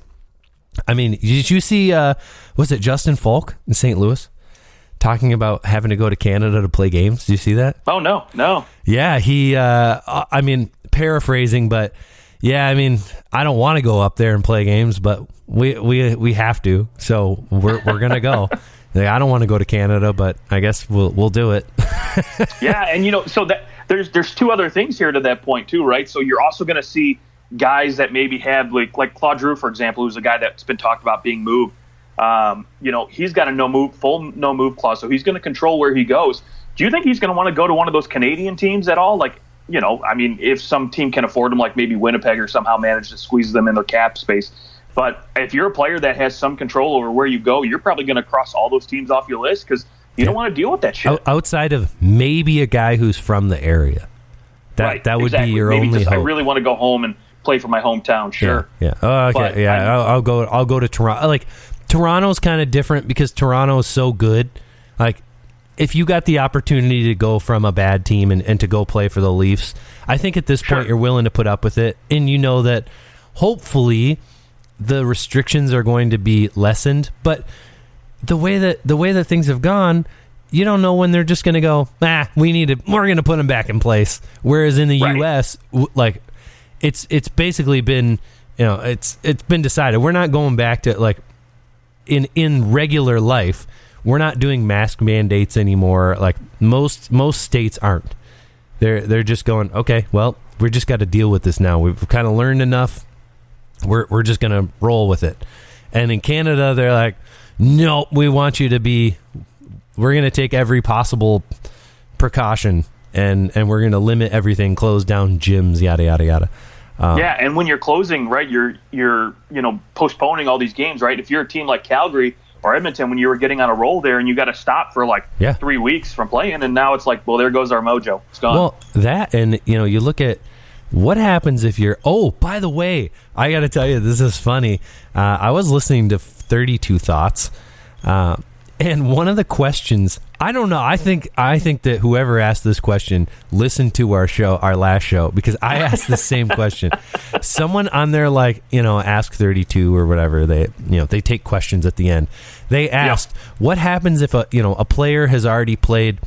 I mean, did you see, was it Justin Falk in St. Louis talking about having to go to Canada to play games? Did you see that? Oh, no. Yeah, he, paraphrasing, but yeah, I mean, I don't want to go up there and play games, but we have to, so we're going to go. I don't want to go to Canada, but I guess we'll do it. Yeah, and so that there's two other things here to that point too, right? So you're also going to see guys that maybe have like Claude Giroux, for example, who's a guy that's been talked about being moved. He's got a full no move clause, so he's going to control where he goes. Do you think he's going to want to go to one of those Canadian teams at all? Like, if some team can afford him, like maybe Winnipeg, or somehow manage to squeeze them in their cap space. But if you're a player that has some control over where you go, you're probably going to cross all those teams off your list because you don't want to deal with that shit. Outside of maybe a guy who's from the area. That would be your maybe only hope. I really want to go home and play for my hometown, sure. Yeah. Oh, okay. But yeah, I'll go to Toronto. Like, Toronto's kind of different because Toronto is so good. Like, if you got the opportunity to go from a bad team and to go play for the Leafs, I think at this point you're willing to put up with it, and you know that hopefully the restrictions are going to be lessened. But the way that things have gone, you don't know when they're just going to go, we're going to put them back in place. Whereas in the U.S., like, it's basically been, it's been decided. We're not going back to, like, in regular life, we're not doing mask mandates anymore. Like, most states aren't. They're just going, okay, well, we just got to deal with this now. We've kind of learned enough. We're just going to roll with it. And in Canada, they're like, no, we want you to be, we're going to take every possible precaution, and we're going to limit everything, close down gyms, yada, yada, yada. Yeah, and when you're closing, right, you're postponing all these games, right? If you're a team like Calgary or Edmonton, when you were getting on a roll there and you got to stop for 3 weeks from playing, and now it's like, well, there goes our mojo. It's gone. Well, that, and you look at what happens if you're. Oh, by the way, I got to tell you, this is funny. I was listening to 32 Thoughts, and one of the questions, I don't know. I think that whoever asked this question listened to our last show, because I asked the same question. Someone on there, Ask 32 or whatever, they take questions at the end. They asked, what happens if a player has already played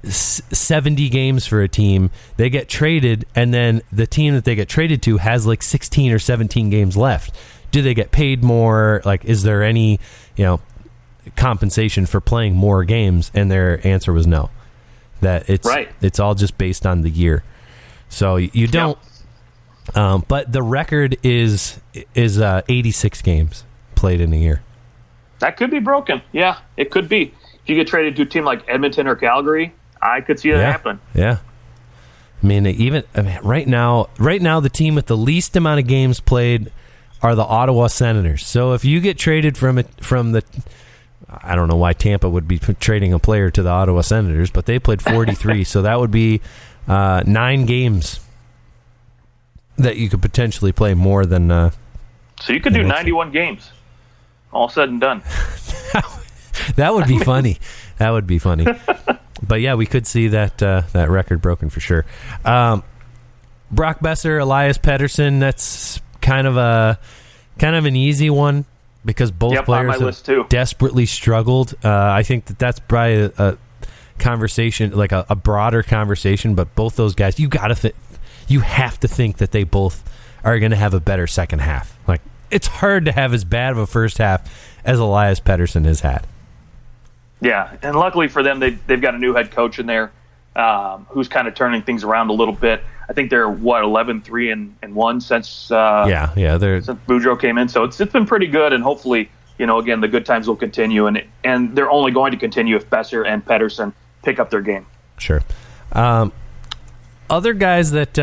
70 games for a team, they get traded, and then the team that they get traded to has 16 or 17 games left. Do they get paid more? Is there any compensation for playing more games? And their answer was no. That it's all just based on the year. So you don't. But the record is 86 games played in a year. That could be broken. Yeah, it could be. If you get traded to a team like Edmonton or Calgary, I could see that happen. Yeah. Right now, the team with the least amount of games played are the Ottawa Senators. So if you get traded from the, I don't know why Tampa would be trading a player to the Ottawa Senators, but they played 43, so that would be 9 games that you could potentially play more than. So you could do 91 games, all said and done. That would be funny. That would be funny. But yeah, we could see that record broken for sure. Brock Boeser, Elias Pettersson. That's kind of an easy one, because both players have desperately struggled. I think that's probably a conversation, a broader conversation. But both those guys, you have to think that they both are going to have a better second half. It's hard to have as bad of a first half as Elias Pettersson has had. Yeah, and luckily for them, they've got a new head coach in there who's kind of turning things around a little bit. I think they're 11-3-1 since since Boudreau came in, so it's been pretty good. And hopefully, again, the good times will continue, and they're only going to continue if Boeser and Pettersson pick up their game. Sure. Other guys that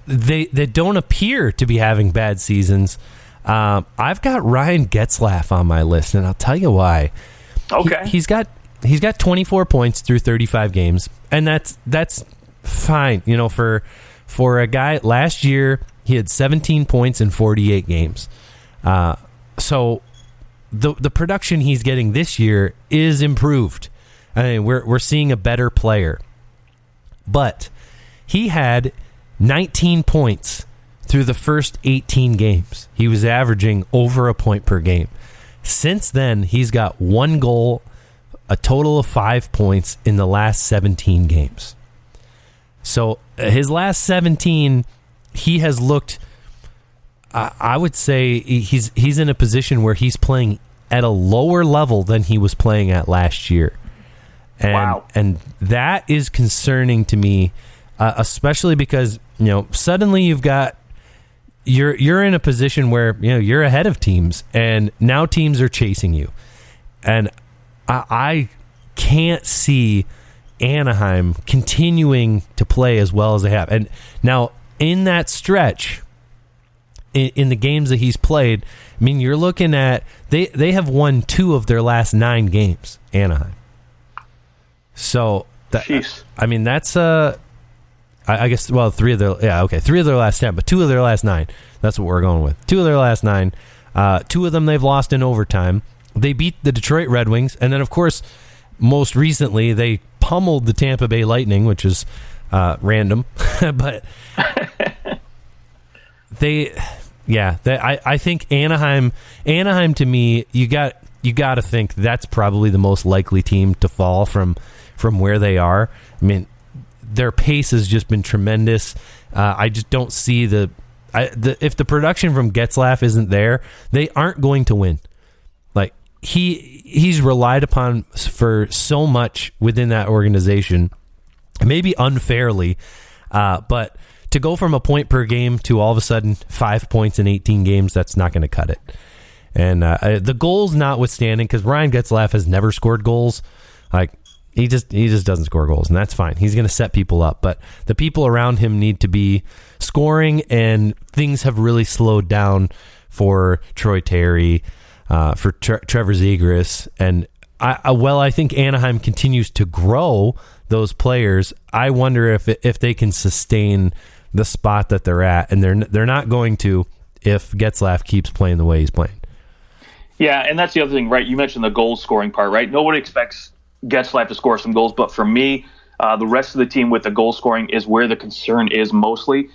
they don't appear to be having bad seasons. I've got Ryan Getzlaf on my list, and I'll tell you why. Okay. He's got 24 points through 35 games, and that's fine. For a guy, last year he had 17 points in 48 games. So the production he's getting this year is improved. We're seeing a better player. But he had 19 points through the first 18 games. He was averaging over a point per game. Since then, he's got 1 goal, a total of 5 points in the last 17 games. So his last 17, he has looked, I would say he's in a position where he's playing at a lower level than he was playing at last year. And that is concerning to me, especially because, suddenly you're in a position where you're ahead of teams, and now teams are chasing you, and I can't see Anaheim continuing to play as well as they have. And now in that stretch, in the games that he's played, you're looking at they have won 2 of their last 9 games, Anaheim. So that's I guess 3 of their last 10, but 2 of their last 9. That's what we're going with. 2 of their last 9. 2 of them they've lost in overtime. They beat the Detroit Red Wings, and then of course, most recently they pummeled the Tampa Bay Lightning, which is random, but I think Anaheim to me, you got to think that's probably the most likely team to fall from where they are. Their pace has just been tremendous. I just don't see if the production from Getzlaf isn't there, they aren't going to win. He's relied upon for so much within that organization, maybe unfairly, but to go from a point per game to all of a sudden 5 points in 18 games, that's not going to cut it. And the goals notwithstanding, because Ryan Getzlaf has never scored goals. He just doesn't score goals, and that's fine. He's going to set people up, but the people around him need to be scoring, and things have really slowed down for Troy Terry, for Trevor Zegras, and I think Anaheim continues to grow those players. I wonder if they can sustain the spot that they're at, and they're not going to if Getzlaf keeps playing the way he's playing. Yeah, and that's the other thing, right? You mentioned the goal scoring part, right? Nobody expects Getzlaf to score some goals, but for me, the rest of the team with the goal scoring is where the concern is mostly.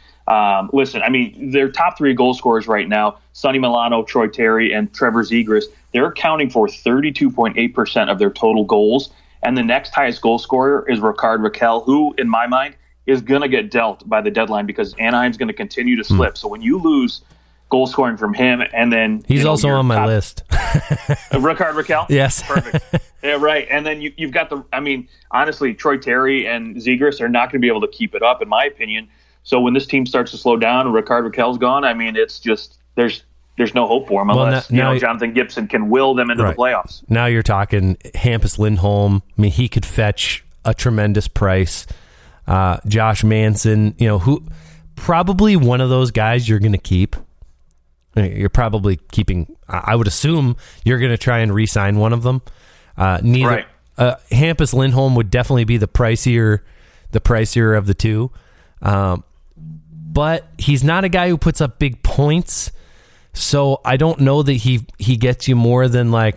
Listen, I mean, their top 3 goal scorers right now, Sonny Milano, Troy Terry, and Trevor Zegras, they're accounting for 32.8% of their total goals. And the next highest goal scorer is Rickard Rakell, who, in my mind, is going to get dealt by the deadline because Anaheim's going to continue to slip. So when you lose goal scoring from him, and then he's also on my list. Rickard Rakell? Yes. Perfect. Yeah, right. And then you've got honestly, Troy Terry and Zegras are not going to be able to keep it up, in my opinion. So when this team starts to slow down and Rickard Rakell's gone, I mean, it's just there's no hope for him unless Jonathan Gibson can will them into the playoffs. Now you're talking Hampus Lindholm. I mean, he could fetch a tremendous price. Josh Manson, who probably one of those guys you're going to keep. You're probably keeping. I would assume you're going to try and re-sign one of them. Neither. Right. Hampus Lindholm would definitely be the pricier of the two. But he's not a guy who puts up big points, so I don't know that he gets you more than what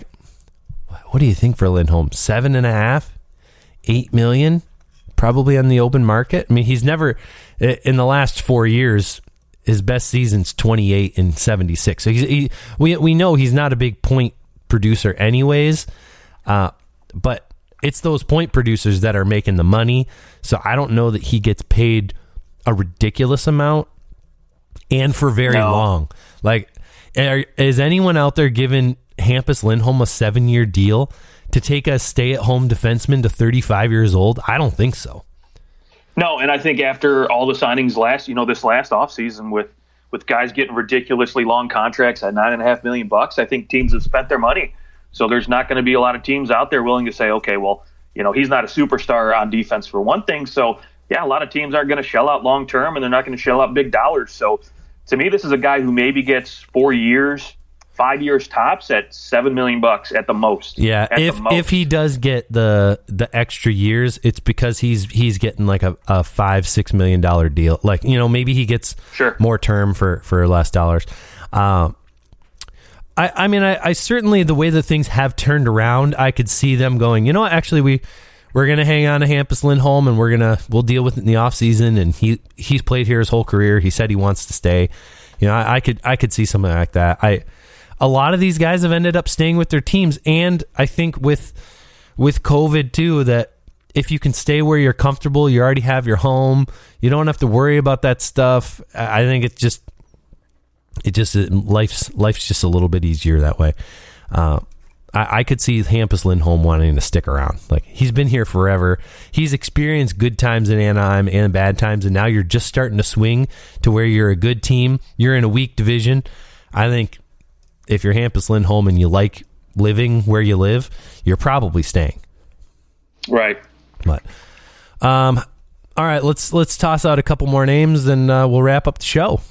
do you think for Lindholm? 7.5, $8 million, probably on the open market. I mean, he's never in the last 4 years. His best season's 28 and 76. So we know he's not a big point producer anyways, but it's those point producers that are making the money. So I don't know that he gets paid a ridiculous amount and for very long. Is anyone out there giving Hampus Lindholm a 7-year deal to take a stay-at-home defenseman to 35 years old? I don't think so. No, and I think after all the signings this last offseason with guys getting ridiculously long contracts at $9.5 million, I think teams have spent their money. So there's not going to be a lot of teams out there willing to say, okay, well, he's not a superstar on defense for one thing. So yeah, a lot of teams aren't going to shell out long term, and they're not going to shell out big dollars. So to me, this is a guy who maybe gets 4 years, 5 years tops at $7 million at the most. Yeah, if he does get the extra years, it's because he's getting like a $5-6 million deal. Maybe he gets more term for less dollars. I certainly, the way that things have turned around, I could see them going, actually we're gonna hang on to Hampus Lindholm and we'll deal with it in the offseason, and he's played here his whole career. He said he wants to stay. I could see something like that. A lot of these guys have ended up staying with their teams, and I think with COVID too, that if you can stay where you're comfortable, you already have your home, you don't have to worry about that stuff. I think life's just a little bit easier that way. I could see Hampus Lindholm wanting to stick around. He's been here forever. He's experienced good times in Anaheim and bad times, and now you're just starting to swing to where you're a good team. You're in a weak division. I think if you're Hampus Lindholm and you like living where you live, you're probably staying. Right. But, all right, let's toss out a couple more names, and we'll wrap up the show.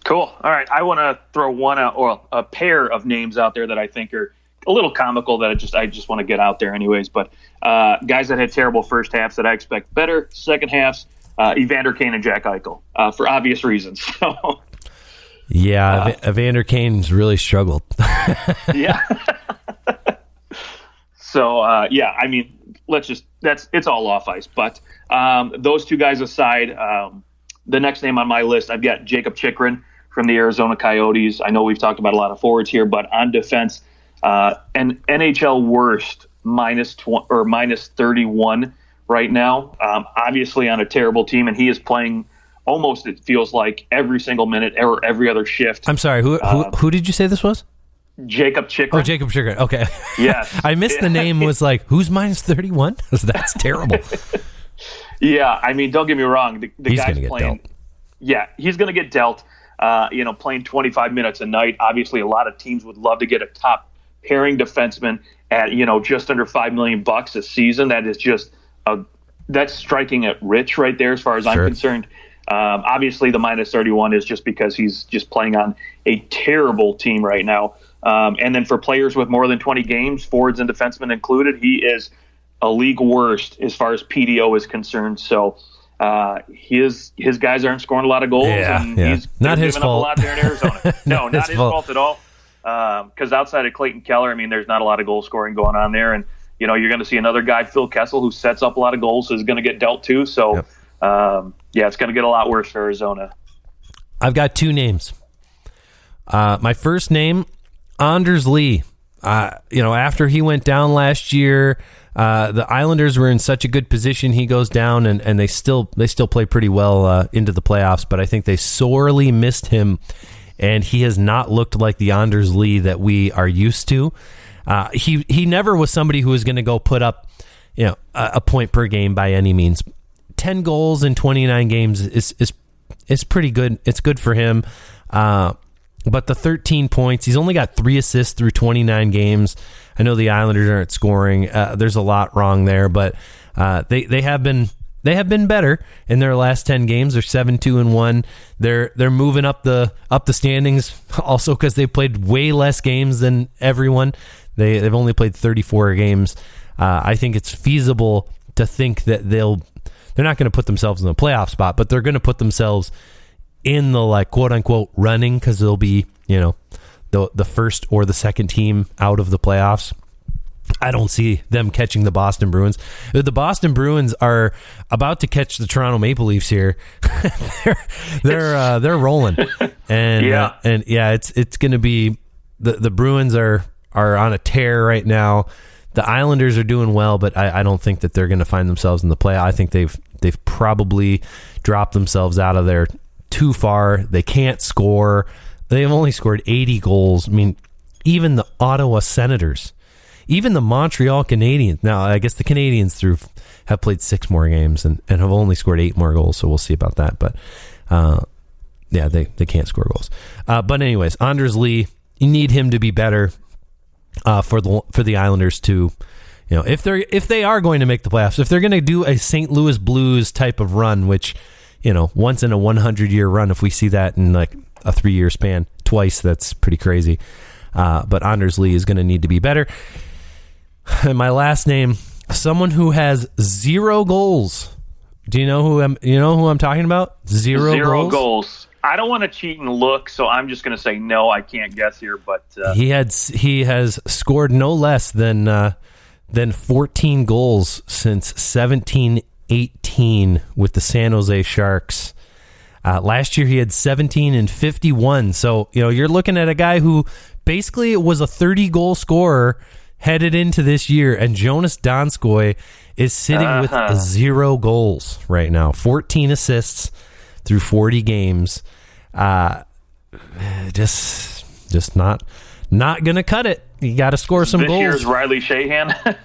Cool. All right, I want to throw one out, or a pair of names out there that I think are a little comical that I just want to get out there anyways. But guys that had terrible first halves that I expect better second halves, Evander Kane and Jack Eichel, for obvious reasons. So. Yeah, Evander Kane's really struggled. Yeah. So, I mean, it's all off ice. But those two guys aside, the next name on my list, I've got Jacob Chychrun from the Arizona Coyotes. I know we've talked about a lot of forwards here, but on defense, an NHL worst minus 31 right now, obviously on a terrible team, and he is playing almost, it feels like, every single minute or every other shift. I'm sorry, who did you say this was? Jacob Chychrun. Oh, Jacob Chychrun. Okay. Yes. I missed the name. Was like, who's minus 31? That's terrible. Yeah, I mean, don't get me wrong. The he's guy's gonna get playing. Dealt. Yeah, he's going to get dealt. Playing 25 minutes a night. Obviously, a lot of teams would love to get a top pairing defenseman at just under $5 million a season. That is just that's striking it rich right there as far as I'm concerned. Obviously, the minus 31 is just because he's just playing on a terrible team right now. And then for players with more than 20 games, forwards and defensemen included, he is a league worst as far as PDO is concerned. So his guys aren't scoring a lot of goals, and he's not his fault. Up a lot there in Arizona. No, not his fault at all. Because outside of Clayton Keller, I mean, there's not a lot of goal scoring going on there, and you're going to see another guy, Phil Kessel, who sets up a lot of goals, so is going to get dealt too. So, it's going to get a lot worse for Arizona. I've got two names. My first name, Anders Lee. After he went down last year, the Islanders were in such a good position. He goes down, and they still play pretty well into the playoffs. But I think they sorely missed him, and he has not looked like the Anders Lee that we are used to. He never was somebody who was going to go put up a point per game by any means. 10 goals in 29 games is pretty good. It's good for him. But the 13 points, he's only got 3 assists through 29 games. I know the Islanders aren't scoring. There's a lot wrong there, but they have been better in their last 10 games. They're 7-2-1. They're moving up the standings also because they played way less games than everyone. They've only played 34 games. I think it's feasible to think that they're not going to put themselves in the playoff spot, but they're going to put themselves in the quote unquote running because they'll be the first or the second team out of the playoffs. I don't see them catching the Boston Bruins. The Boston Bruins are about to catch the Toronto Maple Leafs here. they're rolling, and it's going to be the Bruins are on a tear right now. The Islanders are doing well, but I don't think that they're going to find themselves in the play. I think they've probably dropped themselves out of there too far. They can't score. They've only scored 80 goals. I mean, even the Ottawa Senators, even the Montreal Canadiens. Now, I guess the Canadiens have played 6 more games and have only scored 8 more goals, so we'll see about that. But, they can't score goals. But anyways, Anders Lee, you need him to be better for the Islanders to, if they are going to make the playoffs, if they're going to do a St. Louis Blues type of run, which, once in a 100-year run, if we see that in like a 3-year span twice, that's pretty crazy. But Anders Lee is going to need to be better. And my last name, someone who has 0 goals. Do you know who I'm talking about? Zero goals. I don't want to cheat and look, so I'm just going to say no. I can't guess here, but he has scored no less than 14 goals since 17-18 with the San Jose Sharks. Last year he had 17 and 51. So you're looking at a guy who basically was a 30-goal scorer headed into this year, and Jonas Donskoy is sitting with 0 goals right now. 14 assists through 40 games. Just not gonna cut it. You got to score some goals. This year's Riley Sheahan.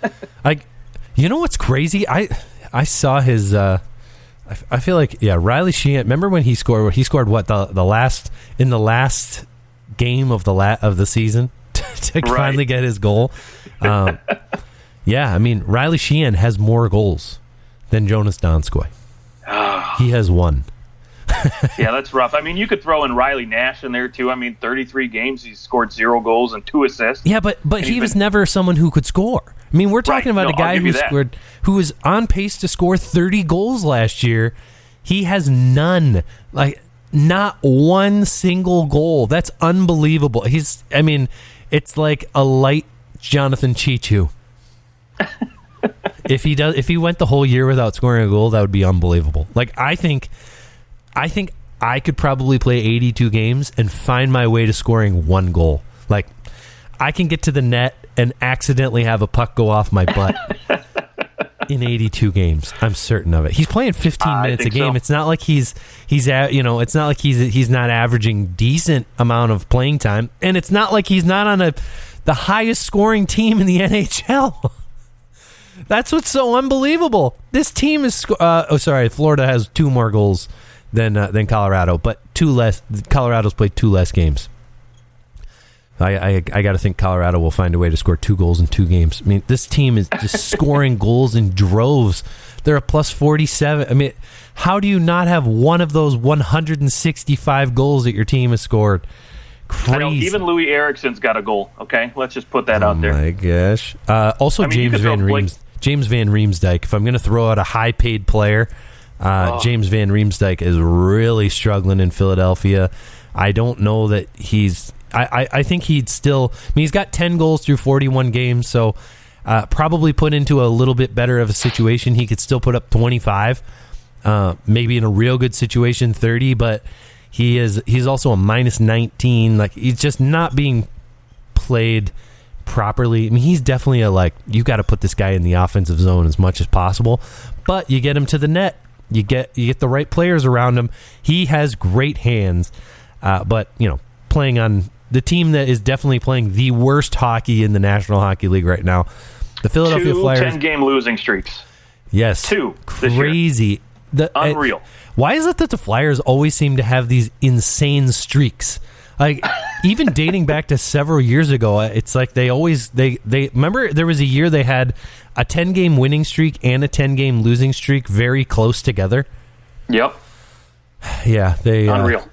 What's crazy? I saw his. I feel like Riley Sheahan. Remember when he scored? He scored what the last game of the season to finally get his goal. I mean Riley Sheahan has more goals than Jonas Donskoy. He has 1. Yeah, that's rough. I mean, you could throw in Riley Nash in there too. I mean, 33 games, he's scored 0 goals and 2 assists. Yeah, but he was never someone who could score. I mean, we're talking about a guy who was on pace to score 30 goals last year. He has none, not one single goal. That's unbelievable. It's like a light Jonathan Cheechoo. If he went the whole year without scoring a goal, that would be unbelievable. I think I could probably play 82 games and find my way to scoring 1 goal. I can get to the net and accidentally have a puck go off my butt in 82 games. I'm certain of it. He's playing 15 minutes a game. So. It's not like he's not like he's not averaging decent amount of playing time, and it's not like he's not on the highest scoring team in the NHL. That's what's so unbelievable. This team is Florida has 2 more goals than Colorado, but 2 less. Colorado's played 2 less games. I got to think Colorado will find a way to score 2 goals in 2 games. I mean, this team is just scoring goals in droves. They're a plus 47. I mean, how do you not have one of those 165 goals that your team has scored? Crazy. I know, even Louis Eriksson's got a goal. Okay, let's just put that out there. Oh my gosh! Also, James Van Riemsdyk. If I'm going to throw out a high-paid player, James Van Riemsdyk is really struggling in Philadelphia. I don't know that he's. I think he'd still. I mean, he's got 10 goals through 41 games, so probably put into a little bit better of a situation, he could still put up 25. Maybe in a real good situation, 30, but. He's also a minus 19. Like, he's just not being played properly. I mean, he's definitely you got to put this guy in the offensive zone as much as possible, but you get him to the net. You get the right players around him. He has great hands, but playing on the team that is definitely playing the worst hockey in the National Hockey League right now, the Philadelphia Flyers. 10-game losing streaks. Yes, 2 crazy. Unreal. Why is it that the Flyers always seem to have these insane streaks? Like, even dating back to several years ago, it's like they remember there was a year they had a 10-game winning streak and a 10-game losing streak very close together. Yep. Yeah, they unreal.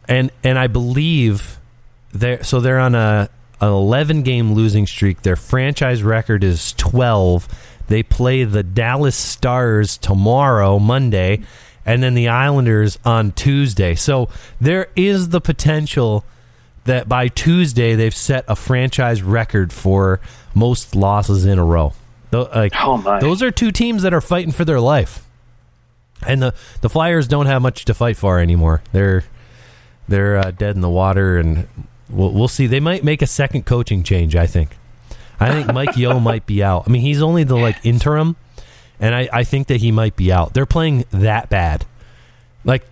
And I believe they're on an 11-game losing streak. Their franchise record is 12. They play the Dallas Stars tomorrow, Monday, and then the Islanders on Tuesday. So there is the potential that by Tuesday they've set a franchise record for most losses in a row. Those are 2 teams that are fighting for their life. And the Flyers don't have much to fight for anymore. They're dead in the water, and we'll see. They might make a second coaching change, I think. I think Mike Yeo might be out. I mean, he's only the interim, and I think that he might be out. They're playing that bad.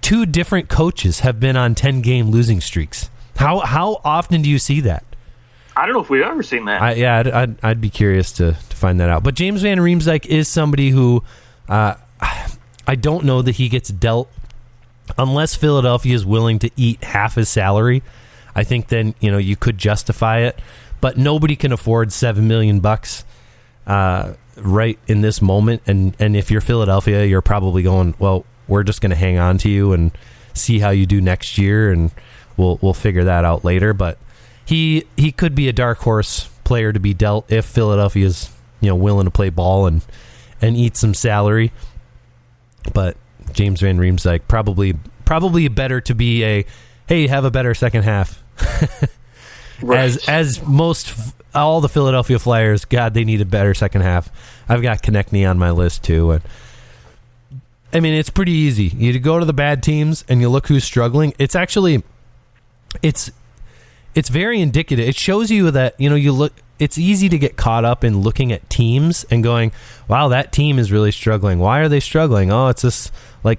2 different coaches have been on 10-game losing streaks. How often do you see that? I don't know if we've ever seen that. I'd be curious to find that out. But James Van Riemsdyk is somebody who I don't know that he gets dealt unless Philadelphia is willing to eat half his salary. I think then you could justify it. But nobody can afford $7 million right in this moment. And if you're Philadelphia, you're probably going, well, we're just going to hang on to you and see how you do next year, and we'll figure that out later. But he could be a dark horse player to be dealt if Philadelphia's willing to play ball and eat some salary. But James Van Riemsdyk probably better to be have a better second half. Right. As all the Philadelphia Flyers, God, they need a better second half. I've got Konechny on my list too. And I mean, it's pretty easy. You go to the bad teams and you look who's struggling. It's actually, it's very indicative. It shows you that you look. It's easy to get caught up in looking at teams and going, "Wow, that team is really struggling. Why are they struggling? Oh, it's this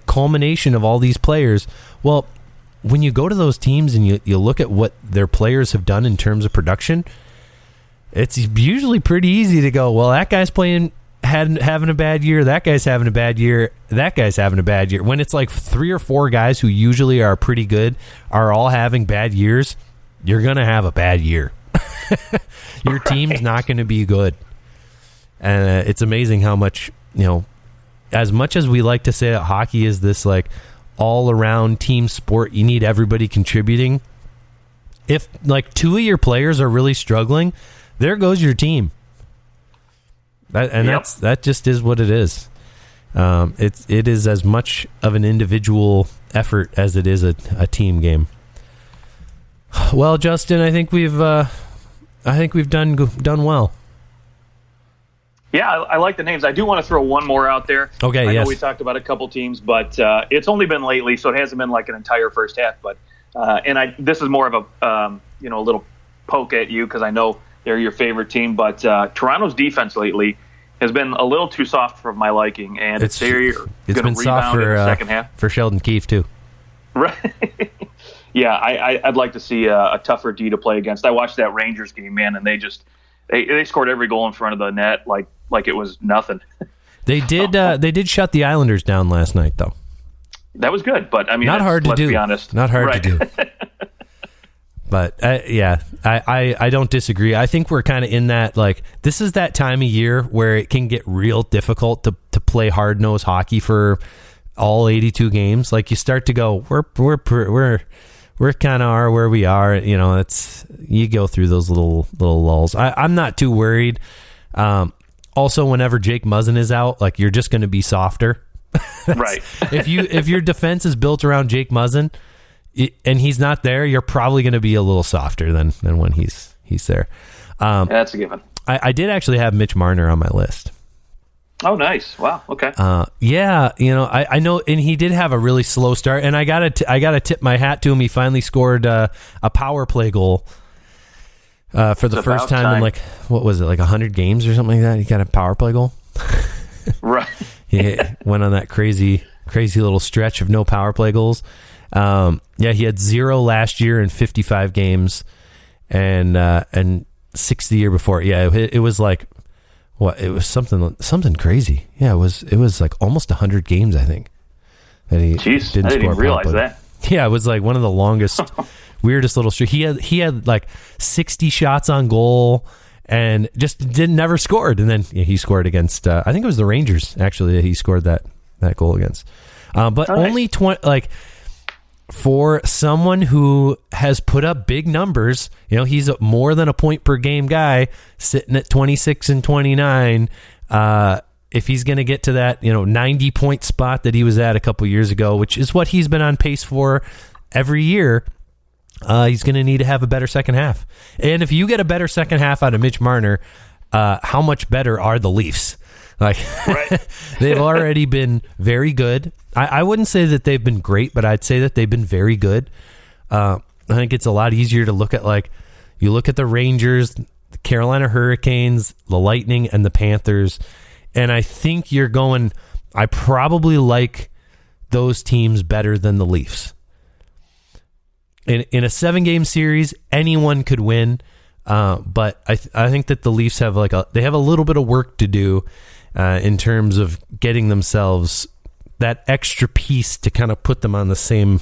culmination of all these players." Well, when you go to those teams and you look at what their players have done in terms of production, it's usually pretty easy to go, well, that guy's having a bad year, that guy's having a bad year, that guy's having a bad year. When it's 3 or 4 guys who usually are pretty good are all having bad years, you're going to have a bad year. Your team's not going to be good. And it's amazing how much, as much as we like to say that hockey is this all-around team sport, you need everybody contributing. If 2 of your players are really struggling, there goes your team. That just is what it is. It is as much of an individual effort as it is a team game. Well, Justin, I think we've done well. Yeah, I like the names. I do want to throw one more out there. Okay, I know we talked about a couple teams, but it's only been lately, so it hasn't been an entire first half. But this is more of a a little poke at you because I know they're your favorite team. But Toronto's defense lately has been a little too soft for my liking, and it's going to rebound in the second half for Sheldon Keefe too. Right. Yeah, I'd like to see a tougher D to play against. I watched that Rangers game, man, and they scored every goal in front of the net like it was nothing. They did shut the Islanders down last night, though. That was good, but I mean, not hard to do. Be honest, not hard to do. But I don't disagree. I think we're kind of in that, like, this is that time of year where it can get real difficult to play hard-nosed hockey for all 82 games. Like, you start to go, we're kind of are where we are. You know, it's, you go through those little lulls. I'm not too worried. Also, whenever Jake Muzzin is out, like, you're just going to be softer. Right. If your defense is built around Jake Muzzin and he's not there, you're probably going to be a little softer than when he's there. That's a given. I did actually have Mitch Marner on my list. Oh, nice. Wow. Okay. Yeah, you know, I know, and he did have a really slow start, and I gotta tip my hat to him. He finally scored a power play goal for the first time in, like, what was it, like 100 games or something like that? He got a power play goal. Right. He went on that crazy little stretch of no power play goals. Yeah, he had 0 last year in 55 games, and 6 the year before. Yeah, it was like, what? It was something crazy. Yeah, it was like almost 100 games, I think, that he didn't I didn't score even realize that. Yeah, it was like one of the longest, weirdest little streak. He had like 60 shots on goal and just never scored. And then he scored against, I think it was the Rangers, actually, that he scored that goal against. But only 20, like, for someone who has put up big numbers, you know, he's more than a point per game guy, sitting at 26 and 29. If he's going to get to that, you know, 90 point spot that he was at a couple years ago, which is what he's been on pace for every year, he's going to need to have a better second half. And if you get a better second half out of Mitch Marner, how much better are the Leafs? Like, right. They've already been very good. I wouldn't say that they've been great, but I'd say that they've been very good. I think it's a lot easier to look at, like, you look at the Rangers, the Carolina Hurricanes, the Lightning, and the Panthers, and I think you're going, I probably like those teams better than the Leafs. In a 7-game series, anyone could win, but I think that the Leafs have they have a little bit of work to do in terms of getting themselves that extra piece to kind of put them on the same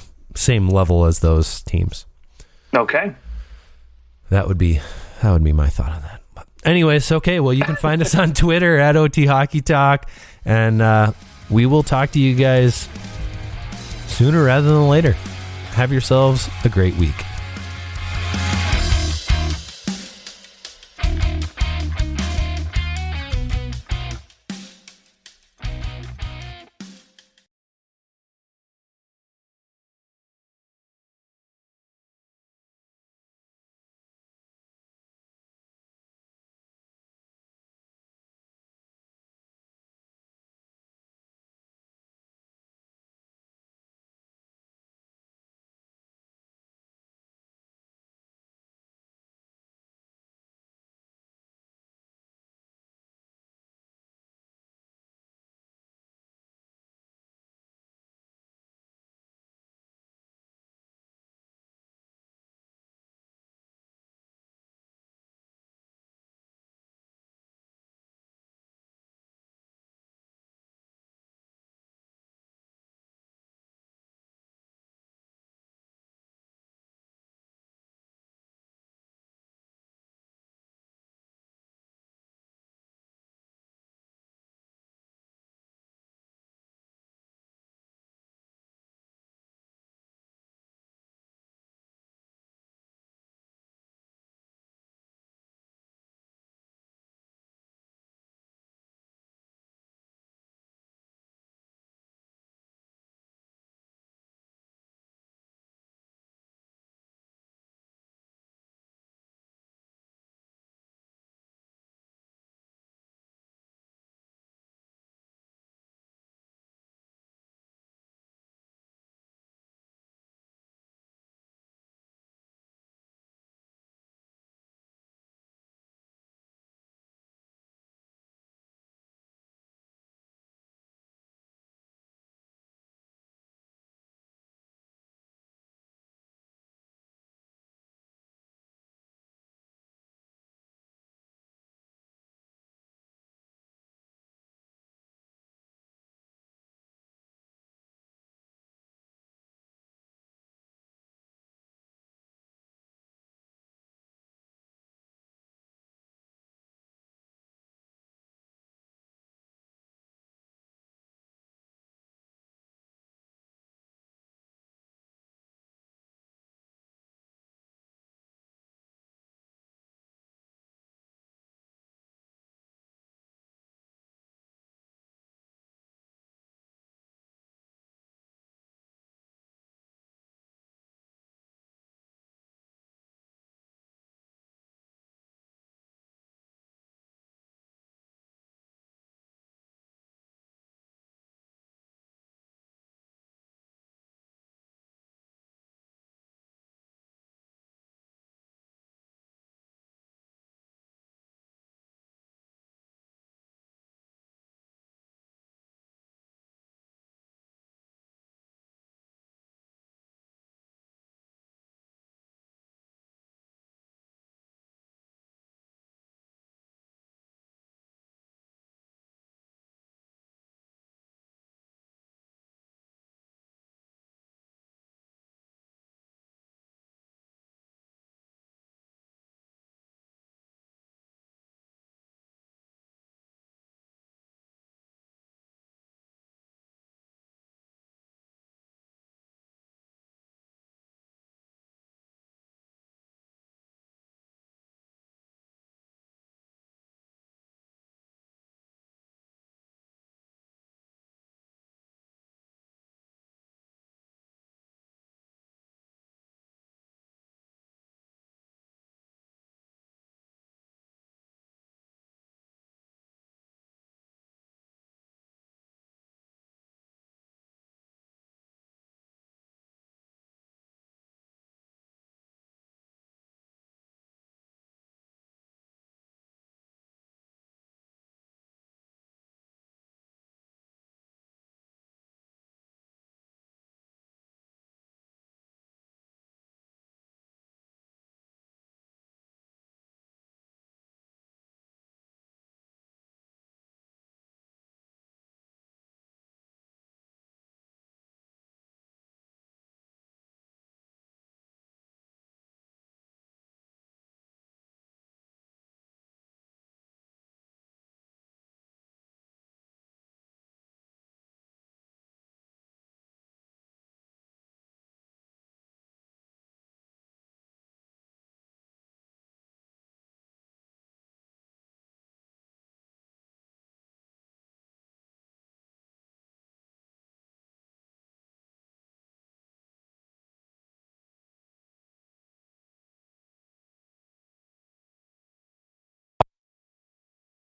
level as those teams. Okay. That would be my thought on that. But anyways, okay, well, you can find us on Twitter at OT Hockey Talk, and we will talk to you guys sooner rather than later. Have yourselves a great week.